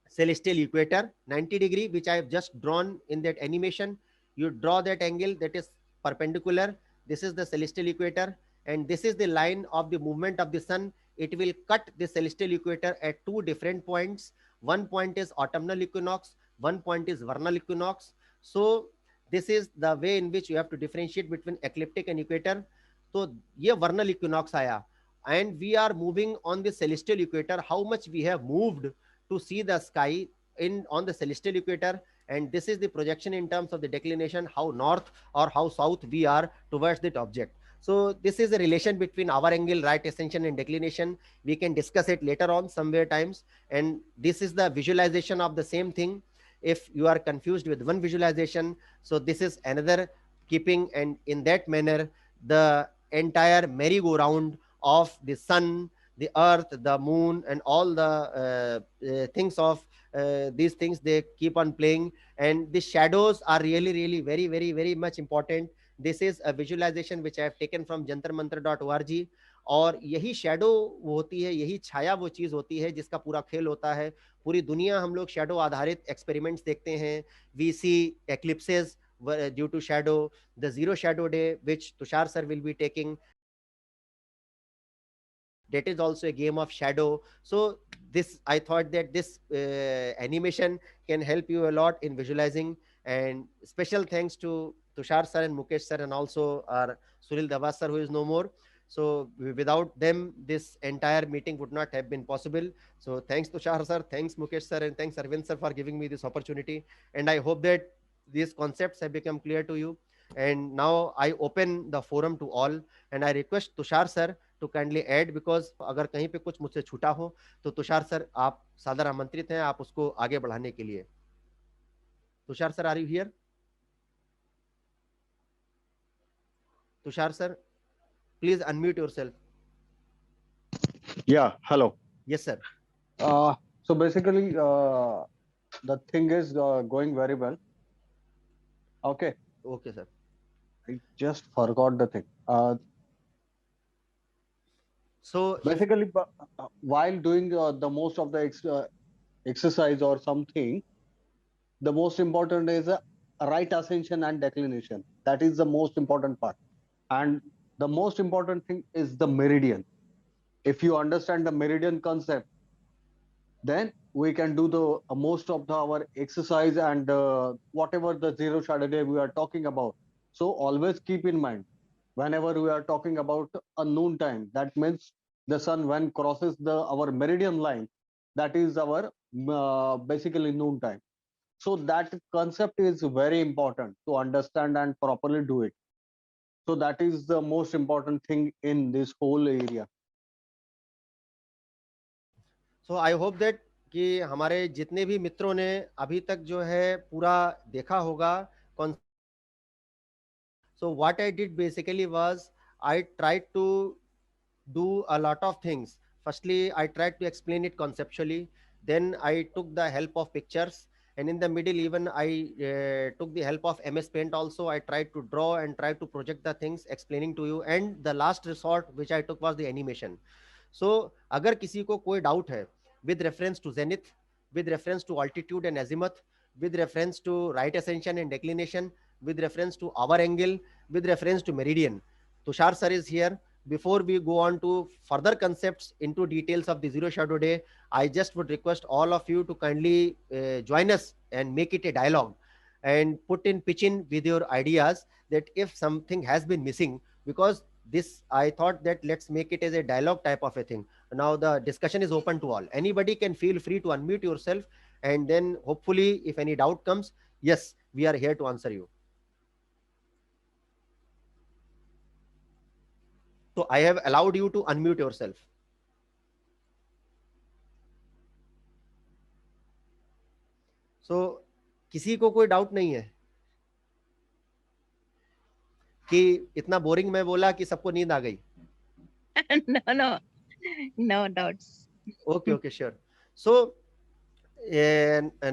Speaker 1: celestial equator, 90 degree, which I have just drawn in that animation. You draw that angle that is perpendicular. This is the celestial equator, and this is the line of the movement of the sun. It will cut the celestial equator at two different points. One point is autumnal equinox, one point is vernal equinox. So this is the way in which you have to differentiate between ecliptic and equator. So ये vernal equinox आया, and we are moving on the celestial equator. How much we have moved to see the sky in on the celestial equator, and this is the projection in terms of the declination, how north or how south we are towards that object. So this is a relation between hour angle, right ascension, and declination. We can discuss it later on somewhere times. And this is the visualization of the same thing. If you are confused with one visualization, so this is another keeping, and in that manner, the entire merry-go-round of the sun, the earth, the moon, and all the things of these things, they keep on playing. And the shadows are really, really very, very, very much important. This is a visualization which I have taken from jantarmantar.org. और यही shadow वो होती है, यही छाया वो चीज होती है जिसका पूरा खेल होता है. पूरी दुनिया हम लोग शेडो आधारित एक्सपेरिमेंट्स देखते हैं. We see eclipses due to shadow, the zero shadow day which Tushar sir will be taking, that is also a game of shadow. So this, I thought that this animation can help you a lot in visualizing. And special thanks to Tushar sir and Mukesh sir, and also our Sunil Davas sir, who is no more. So without them, this entire meeting would not have been possible. So thanks Tushar sir, thanks Mukesh sir, and thanks Arvind sir for giving me this opportunity. And I hope that these concepts have become clear to you. And now I open the forum to all, and I request Tushar sir to kindly add, because अगर कहीं पे कुछ मुझसे छूटा हो तो Tushar sir आप सादर आमंत्रित हैं, आप उसको आगे बढ़ाने के लिए. Tushar sir, are you here? Tushar sir, please unmute yourself.
Speaker 3: Yeah, hello.
Speaker 1: Yes sir.
Speaker 3: So basically, the thing is going very well. Okay.
Speaker 1: Okay sir.
Speaker 3: I just forgot the thing.
Speaker 1: So
Speaker 3: basically, while doing the most of the exercise or something, the most important is right ascension and declination. That is the most important part. And the most important thing is the meridian. If you understand the meridian concept, then we can do the most of our exercise and whatever the zero shadow day we are talking about. So always keep in mind, whenever we are talking about a noon time, that means the sun when crosses the our meridian line, that is our basically noon time. So that concept is very important to understand and properly do it. So that is the most important thing in this whole area.
Speaker 1: So I hope that कि हमारे जितने भी मित्रों ने अभी तक जो है पूरा देखा होगा. So what I did basically was I tried to do a lot of things. Firstly, I tried to explain it conceptually. Then I took the help of pictures, and in the middle, even I took the help of MS Paint also. I tried to draw and try to project the things, explaining to you. And the last resort which I took was the animation. So, अगर किसी को कोई doubt है with reference to zenith, with reference to altitude and azimuth, with reference to right ascension and declination, with reference to hour angle, with reference to meridian, Tushar sir is here. Before we go on to further concepts into details of the zero shadow day, I just would request all of you to kindly join us and make it a dialogue, and pitch in with your ideas, that if something has been missing, because this I thought that let's make it as a dialogue type of a thing. Now the discussion is open to all. Anybody can feel free to unmute yourself, and then hopefully if any doubt comes, yes, we are here to answer you. So I have allowed you to unmute yourself. So किसी को कोई doubt नहीं है कि इतना boring मैं बोला कि सबको नींद आ गई?
Speaker 2: No doubts.
Speaker 1: Okay, sure. So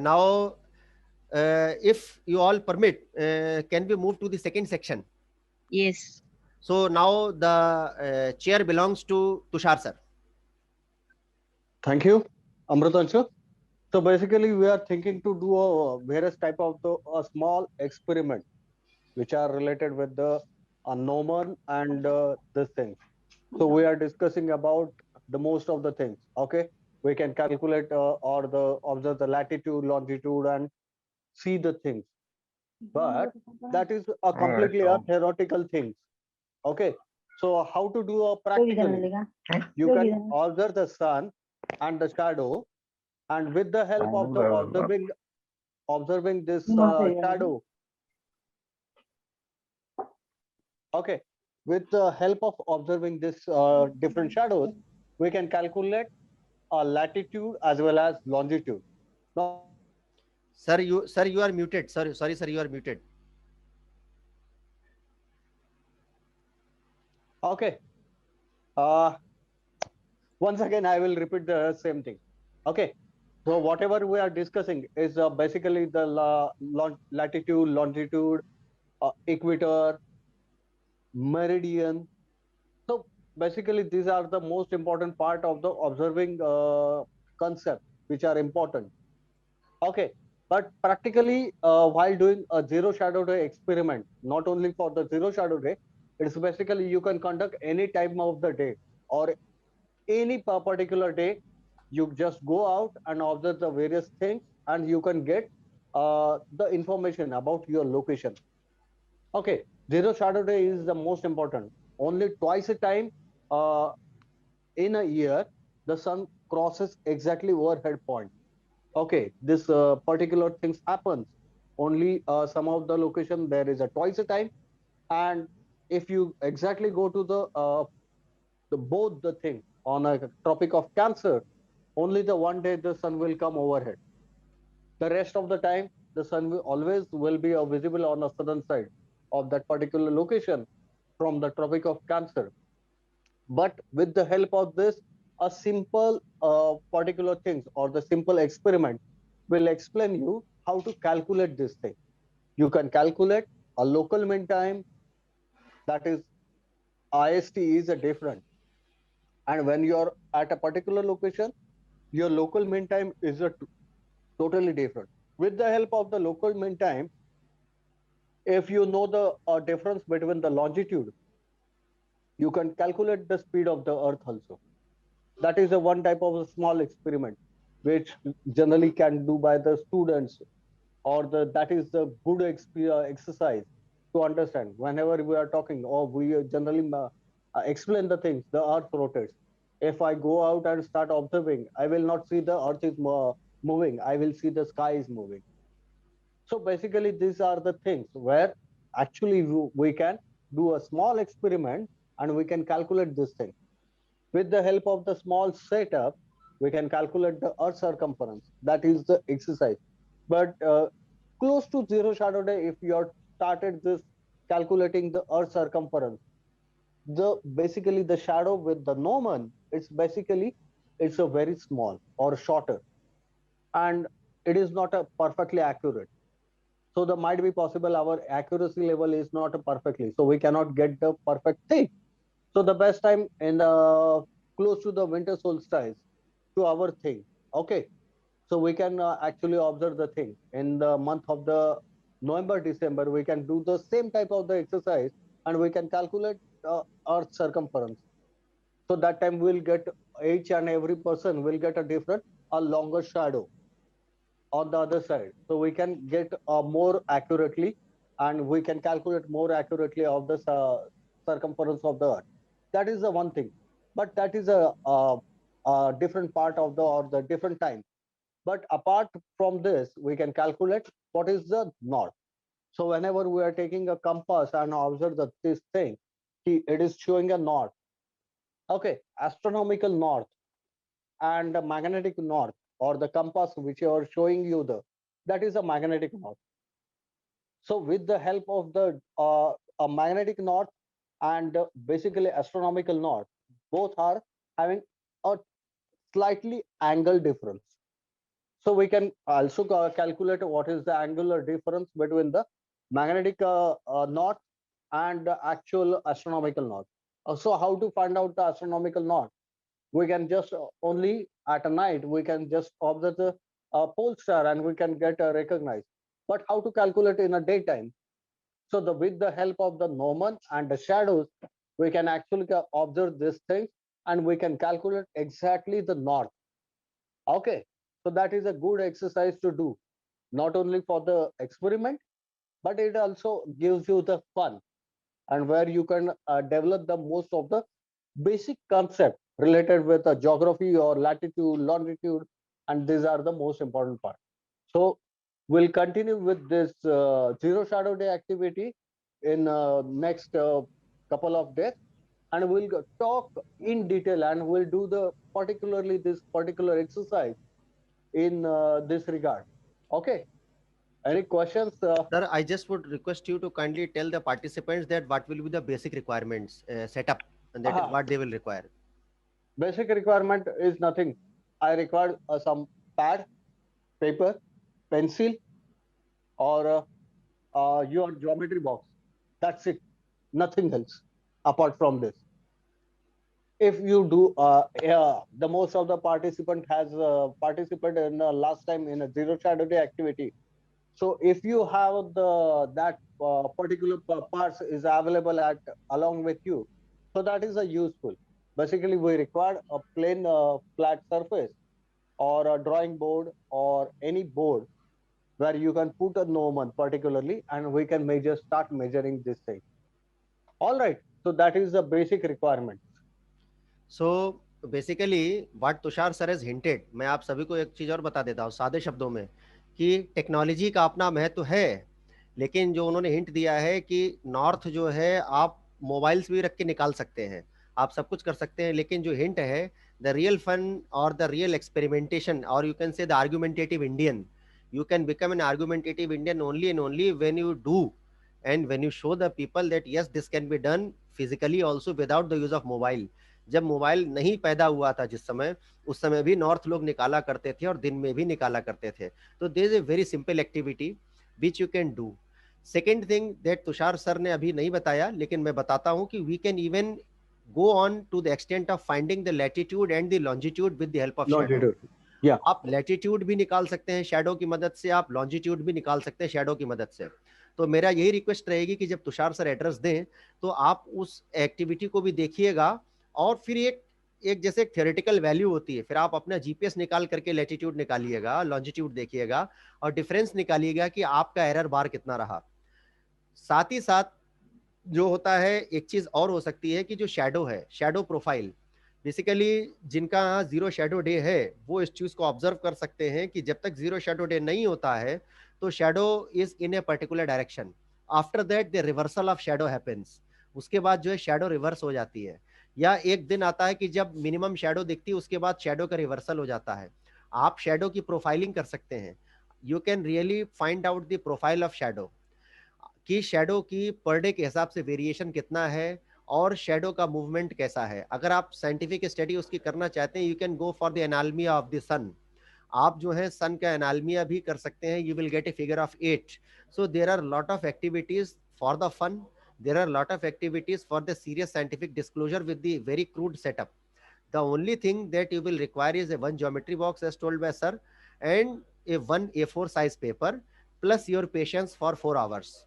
Speaker 1: now if you all permit, can we move to the second section?
Speaker 2: Yes.
Speaker 1: So now the chair belongs to Tushar sir.
Speaker 3: Thank you, Amritanshu. So basically, we are thinking to do a various type of a small experiment, which are related with the Norman and this thing. So we are discussing about the most of the things. Okay, we can calculate or the observe the latitude, longitude, and see the things. But that is a completely a theoretical thing. Okay, so how to do a practically? You can observe the sun and the shadow, and with the help of the observing this shadow, okay, with the help of observing this different shadows, we can calculate latitude as well as longitude. Now,
Speaker 1: Sir, you are muted. Sorry sir, you are muted.
Speaker 3: okay, once again I will repeat the same thing. Okay, so whatever we are discussing is basically the latitude, longitude, equator, meridian. So basically these are the most important part of the observing concept, which are important. Okay, but practically while doing a zero shadow day experiment, not only for the zero shadow day, it's basically you can conduct any time of the day or any particular day. You just go out and observe the various things, and you can get the information about your location. Okay, zero shadow day is the most important. Only twice a time uh, in a year, the sun crosses exactly overhead point. Okay, this particular things happens only some of the location there is a twice a time. And if you exactly go to the both the thing on a tropic of Cancer, only the one day the sun will come overhead. The rest of the time the sun will always will be visible on the southern side of that particular location from the tropic of Cancer. But with the help of this, a simple particular things or the simple experiment will explain you how to calculate this thing. You can calculate a local mean time, that is IST is a different. And when you're at a particular location, your local mean time is totally different. With the help of the local mean time, if you know the difference between the longitude, you can calculate the speed of the Earth also. That is a one type of a small experiment which generally can do by the students, or the that is the good exercise to understand whenever we are talking, or we generally explain the things. The Earth rotates. If I go out and start observing, I will not see the Earth is moving, I will see the sky is moving. So basically these are the things where actually we can do a small experiment and we can calculate this thing. With the help of the small setup, we can calculate the Earth circumference. That is the exercise. But close to zero shadow day, if you are started this calculating the Earth circumference, the basically the shadow with the Norman, it's basically it's a very small or shorter, and it is not a perfectly accurate. So the might be possible our accuracy level is not perfectly, so we cannot get the perfect thing. So the best time in the close to the winter solstice to our thing. Okay, so we can actually observe the thing in the month of the November, December. We can do the same type of the exercise and we can calculate Earth circumference. So that time we'll get each and every person will get a different, a longer shadow on the other side. So we can get more accurately, and we can calculate more accurately of the circumference of the Earth. That is the one thing. But that is a different part of the or the different time. But apart from this, we can calculate what is the north. So whenever we are taking a compass and observe this thing, it is showing a north. Okay, astronomical north and the magnetic north, or the compass which are showing you the, that is a magnetic north. So with the help of the a magnetic north and basically astronomical north, both are having a slightly angle difference. So we can also calculate what is the angular difference between the magnetic north and the actual astronomical north. So how to find out the astronomical north? We can just only at a night we can just observe the pole star and we can get recognized. But how to calculate in a daytime? So the with the help of the Norman and the shadows, we can actually observe these things and we can calculate exactly the north. Okay, so that is a good exercise to do, not only for the experiment, but it also gives you the fun, and where you can develop the most of the basic concept related with geography or latitude, longitude, and these are the most important part. So we'll continue with this zero shadow day activity in next couple of days, and we'll talk in detail and we'll do the particularly this particular exercise in this regard. Okay, any questions?
Speaker 1: Sir, I just would request you to kindly tell the participants that what will be the basic requirements setup and that
Speaker 3: Aha,
Speaker 1: what they will require.
Speaker 3: basic requirement is nothing. I require some pad, paper, pencil, or your geometry box. That's it. Nothing else apart from this. If you do, yeah, the most of the participant has participated in last time in a zero shadow day activity. So if you have the that particular parts is available at along with you, so that is a useful. Basically, we require a plain flat surface or a drawing board or any board where you can put a Norman particularly, and we can start measuring this thing. All right. So that is the basic requirement.
Speaker 1: So basically what Tushar sir has hinted, मैं आप सभी को एक चीज और बता देता हूँ सादे शब्दों में, कि टेक्नोलॉजी का अपना महत्व है, लेकिन जो उन्होंने हिंट दिया है कि नॉर्थ जो है आप मोबाइल्स भी रख के निकाल सकते हैं, आप सब कुछ कर सकते हैं, लेकिन जो हिंट है, द रियल फन और द रियल एक्सपेरिमेंटेशन, और you can say the argumentative Indian, you can become an argumentative Indian only and only when you do and when you show the people that yes, this can be done physically also without the use of mobile. जब mobile नहीं पैदा हुआ था जिस समय, उस समय भी नॉर्थ लोग निकाला करते थे और दिन में भी निकाला करते थे. तो there is a very simple activity which you can do. Second thing that Tushar sir ने अभी नहीं बताया, लेकिन मैं बताता हूं कि we can even go on to the extent of finding the latitude and the longitude with the help of shadow.
Speaker 3: Longitude. Yeah.
Speaker 1: आप लैटिट्यूड भी निकाल सकते हैं शैडो की मदद से, आप लॉन्जिट्यूड भी निकाल सकते हैं शैडो की मदद से. तो मेरा यही रिक्वेस्ट रहेगी कि जब तुषार सर एड्रेस दें तो आप उस एक्टिविटी को भी देखिएगा, और फिर एक एक जैसे एक थ्योरेटिकल वैल्यू होती है, फिर आप अपना जीपीएस निकाल करके लैटिट्यूड निकालिएगा, लॉन्जिट्यूड देखिएगा और डिफरेंस निकालिएगा कि आपका एरर बार कितना रहा. साथ ही साथ जो होता है, एक चीज और हो सकती है कि जो शैडो है, शैडो प्रोफाइल, बेसिकली जिनका जीरो शैडो डे है वो इस चीज को ऑब्जर्व कर सकते हैं कि जब तक जीरो शैडो डे नहीं होता है तो shadow is in a particular direction, after that the reversal of shadow happens. उसके बाद जो है शैडो रिवर्स हो जाती है, या एक दिन आता है कि जब मिनिमम शैडो दिखती है उसके बाद शैडो का रिवर्सल हो जाता है. आप शैडो की प्रोफाइलिंग कर सकते हैं. You can really find out the profile of shadow, कि शैडो की पर डे के हिसाब से वेरिएशन कितना है और शैडो का मूवमेंट कैसा है. अगर आप साइंटिफिक स्टडी उसकी करना चाहते हैं, you can go for the analemma of the sun. आप जो है सन का एनालमिया भी कर सकते हैं, you will get a figure of 8. So there are lot of activities for the fun, there are lot of activities for the serious scientific disclosure with the very crude setup. The only thing that you will require is a one geometry box as told by sir, and a one A4 size paper plus your patience for 4 hours.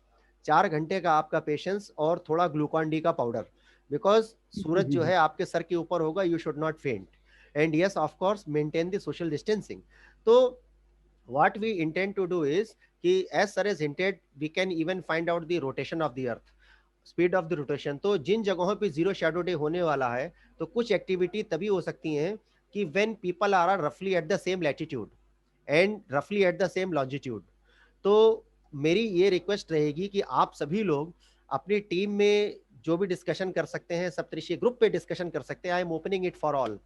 Speaker 1: 4 घंटे का आपका patience और थोड़ा Glucon D का powder, because सूरज जो है आपके सर के ऊपर होगा, you should not faint, and yes of course maintain the social distancing. तो what we intend to do is कि as sir is hinted we can even find out the rotation of the earth, speed of the rotation. तो जिन जगहों पे zero shadow day होने वाला है तो कुछ एक्टिविटी तभी हो सकती हैं कि व्हेन पीपल आर रफली at the same latitude and रफली एट द सेम लॉन्जिट्यूड. तो मेरी ये रिक्वेस्ट रहेगी कि आप सभी लोग अपनी टीम में जो भी डिस्कशन कर सकते हैं, सप्तऋषि ग्रुप पे डिस्कशन कर सकते हैं, I am opening it for all,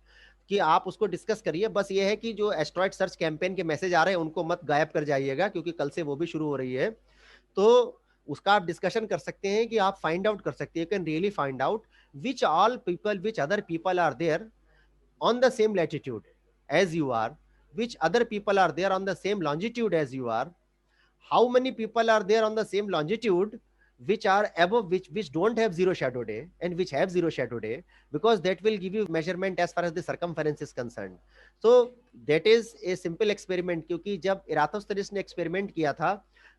Speaker 1: कि आप उसको डिस्कस करिए. बस ये है कि जो एस्ट्रॉइड सर्च कैंपेन के मैसेज आ रहे हैं उनको मत गायब कर जाइएगा, क्योंकि कल से वो भी शुरू हो रही है. तो उसका आप डिस्कशन कर सकते हैं कि आप फाइंड आउट कर सकते हैं, you can really find out which all people, which other people are there on the same latitude as you are, which other people are there on the same longitude as you are, how many people are there on the same longitude which are above, which don't have zero shadow day and which have zero shadow day, because that will give you measurement as far as the circumference is concerned. So that is a simple experiment, क्योंकि जब इरातोस्थेनिस ने experiment किया था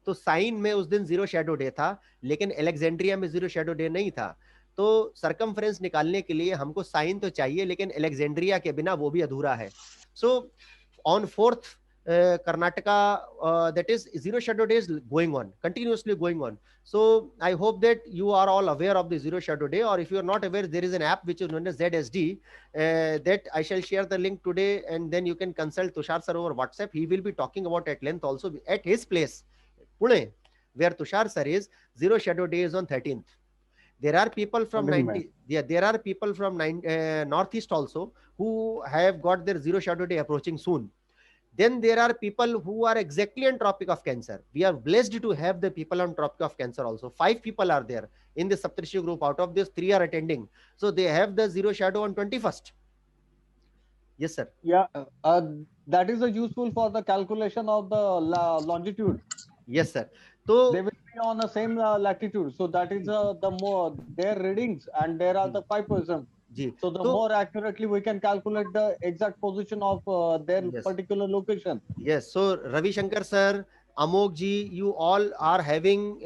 Speaker 1: तो sign में उस दिन zero shadow day था, लेकिन अलेक्जेंड्रिया में जीरो शैडो डे नहीं था. तो सरकमफ्रेंस निकालने के लिए हमको साइन तो चाहिए, लेकिन अलेक्जेंड्रिया के बिना वो भी अधूरा है. So on 4th Karnataka, that is zero shadow day is going on, continuously going on. So I hope that you are all aware of the zero shadow day, or if you are not aware, there is an app which is known as ZSD, that I shall share the link today, and then you can consult Tushar sir over WhatsApp. He will be talking about at length also at his place, Pune, where Tushar sir is. Zero shadow day is on 13th. There are people from 90, yeah, there are people from northeast also who have got their zero shadow day approaching soon. Then there are people who are exactly on Tropic of Cancer. We are blessed to have the people on Tropic of Cancer also. 5 people are there in the Saptarishi group. Out of this, 3 are attending. So they have the zero shadow on 21st. Yes, sir.
Speaker 3: Yeah, that is useful for the calculation of the longitude.
Speaker 1: Yes, sir. So
Speaker 3: they will be on the same latitude. So that is the more their readings, and there are the 5%. So the more accurately we can calculate the exact position of their particular location.
Speaker 1: Yes. So Ravi Shankar sir, Amok ji, you all are having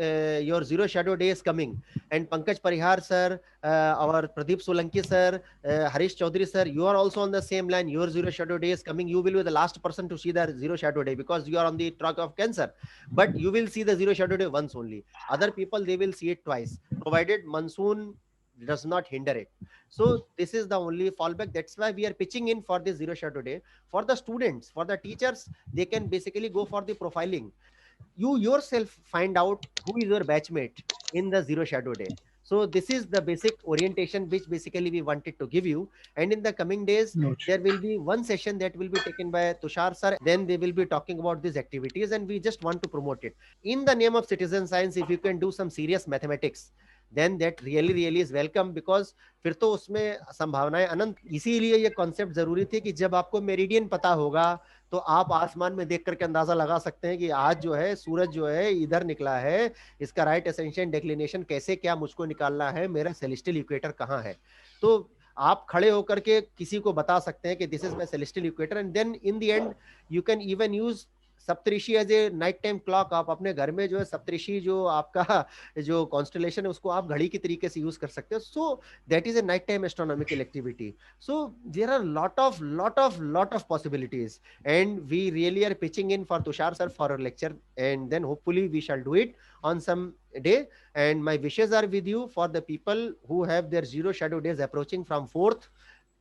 Speaker 1: your zero shadow days coming, and Pankaj Parihar sir, our Pradeep Solanki sir, Harish Chaudhary sir, you are also on the same line. Your zero shadow day is coming. You will be the last person to see the zero shadow day because you are on the track of Cancer, but you will see the zero shadow day once only. Other people, they will see it twice, provided monsoon does not hinder it. So this is the only fallback. That's why we are pitching in for this zero shadow day. For the students, for the teachers, they can basically go for the profiling. You yourself find out who is your batchmate in the zero shadow day. So this is the basic orientation which basically we wanted to give you. And in the coming days,
Speaker 4: Note.
Speaker 1: there will be one session that will be taken by Tushar sir. Then they will be talking about these activities, and we just want to promote it in the name of citizen science. If you can do some serious mathematics, then that really is welcome, because फिर तो उसमें संभावनाएं अनंत. इसीलिए ये concept जरूरी थी कि जब आपको मेरिडियन पता होगा तो आप आसमान में देख करके अंदाजा लगा सकते हैं कि आज जो है सूरज जो है इधर निकला है, इसका राइट एसेंशियल डिक्लिनेशन कैसे, क्या मुझको निकालना है, मेरा सेलेस्टियल इक्वेटर कहाँ है. तो आप खड़े होकर के किसी को बता सकते हैं कि this is my celestial equator, and then in the end you can even use Saptarishi as a night time clock. आप अपने घर में जो है सप्तऋषि जो आपका जो कॉन्स्टलेशन है उसको आप घड़ी की तरीके से यूज कर सकते हो. So that is a night time astronomical activity. So there are lot of possibilities, and we really are pitching in for Tushar sir for a lecture, and then hopefully we shall do it on some day. And my wishes are with you for the people who have their zero shadow days approaching from 4th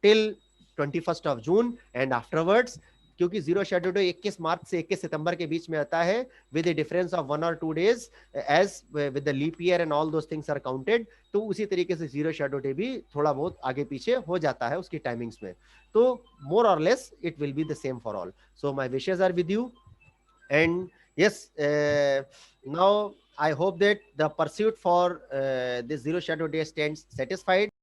Speaker 1: till 21st of June and afterwards. क्योंकि zero shadow day 21 March से 21 सितंबर के बीच में आता है, with the difference of 1 or 2 days as with the leap year and all those things are counted. तो उसी तरीके से जीरो शेडो डे भी थोड़ा बहुत आगे पीछे हो जाता है उसकी टाइमिंग्स में. तो मोर और less it will be the same for all. So my wishes are with you, and yes, now I hope that the pursuit for this zero shadow day stands satisfied.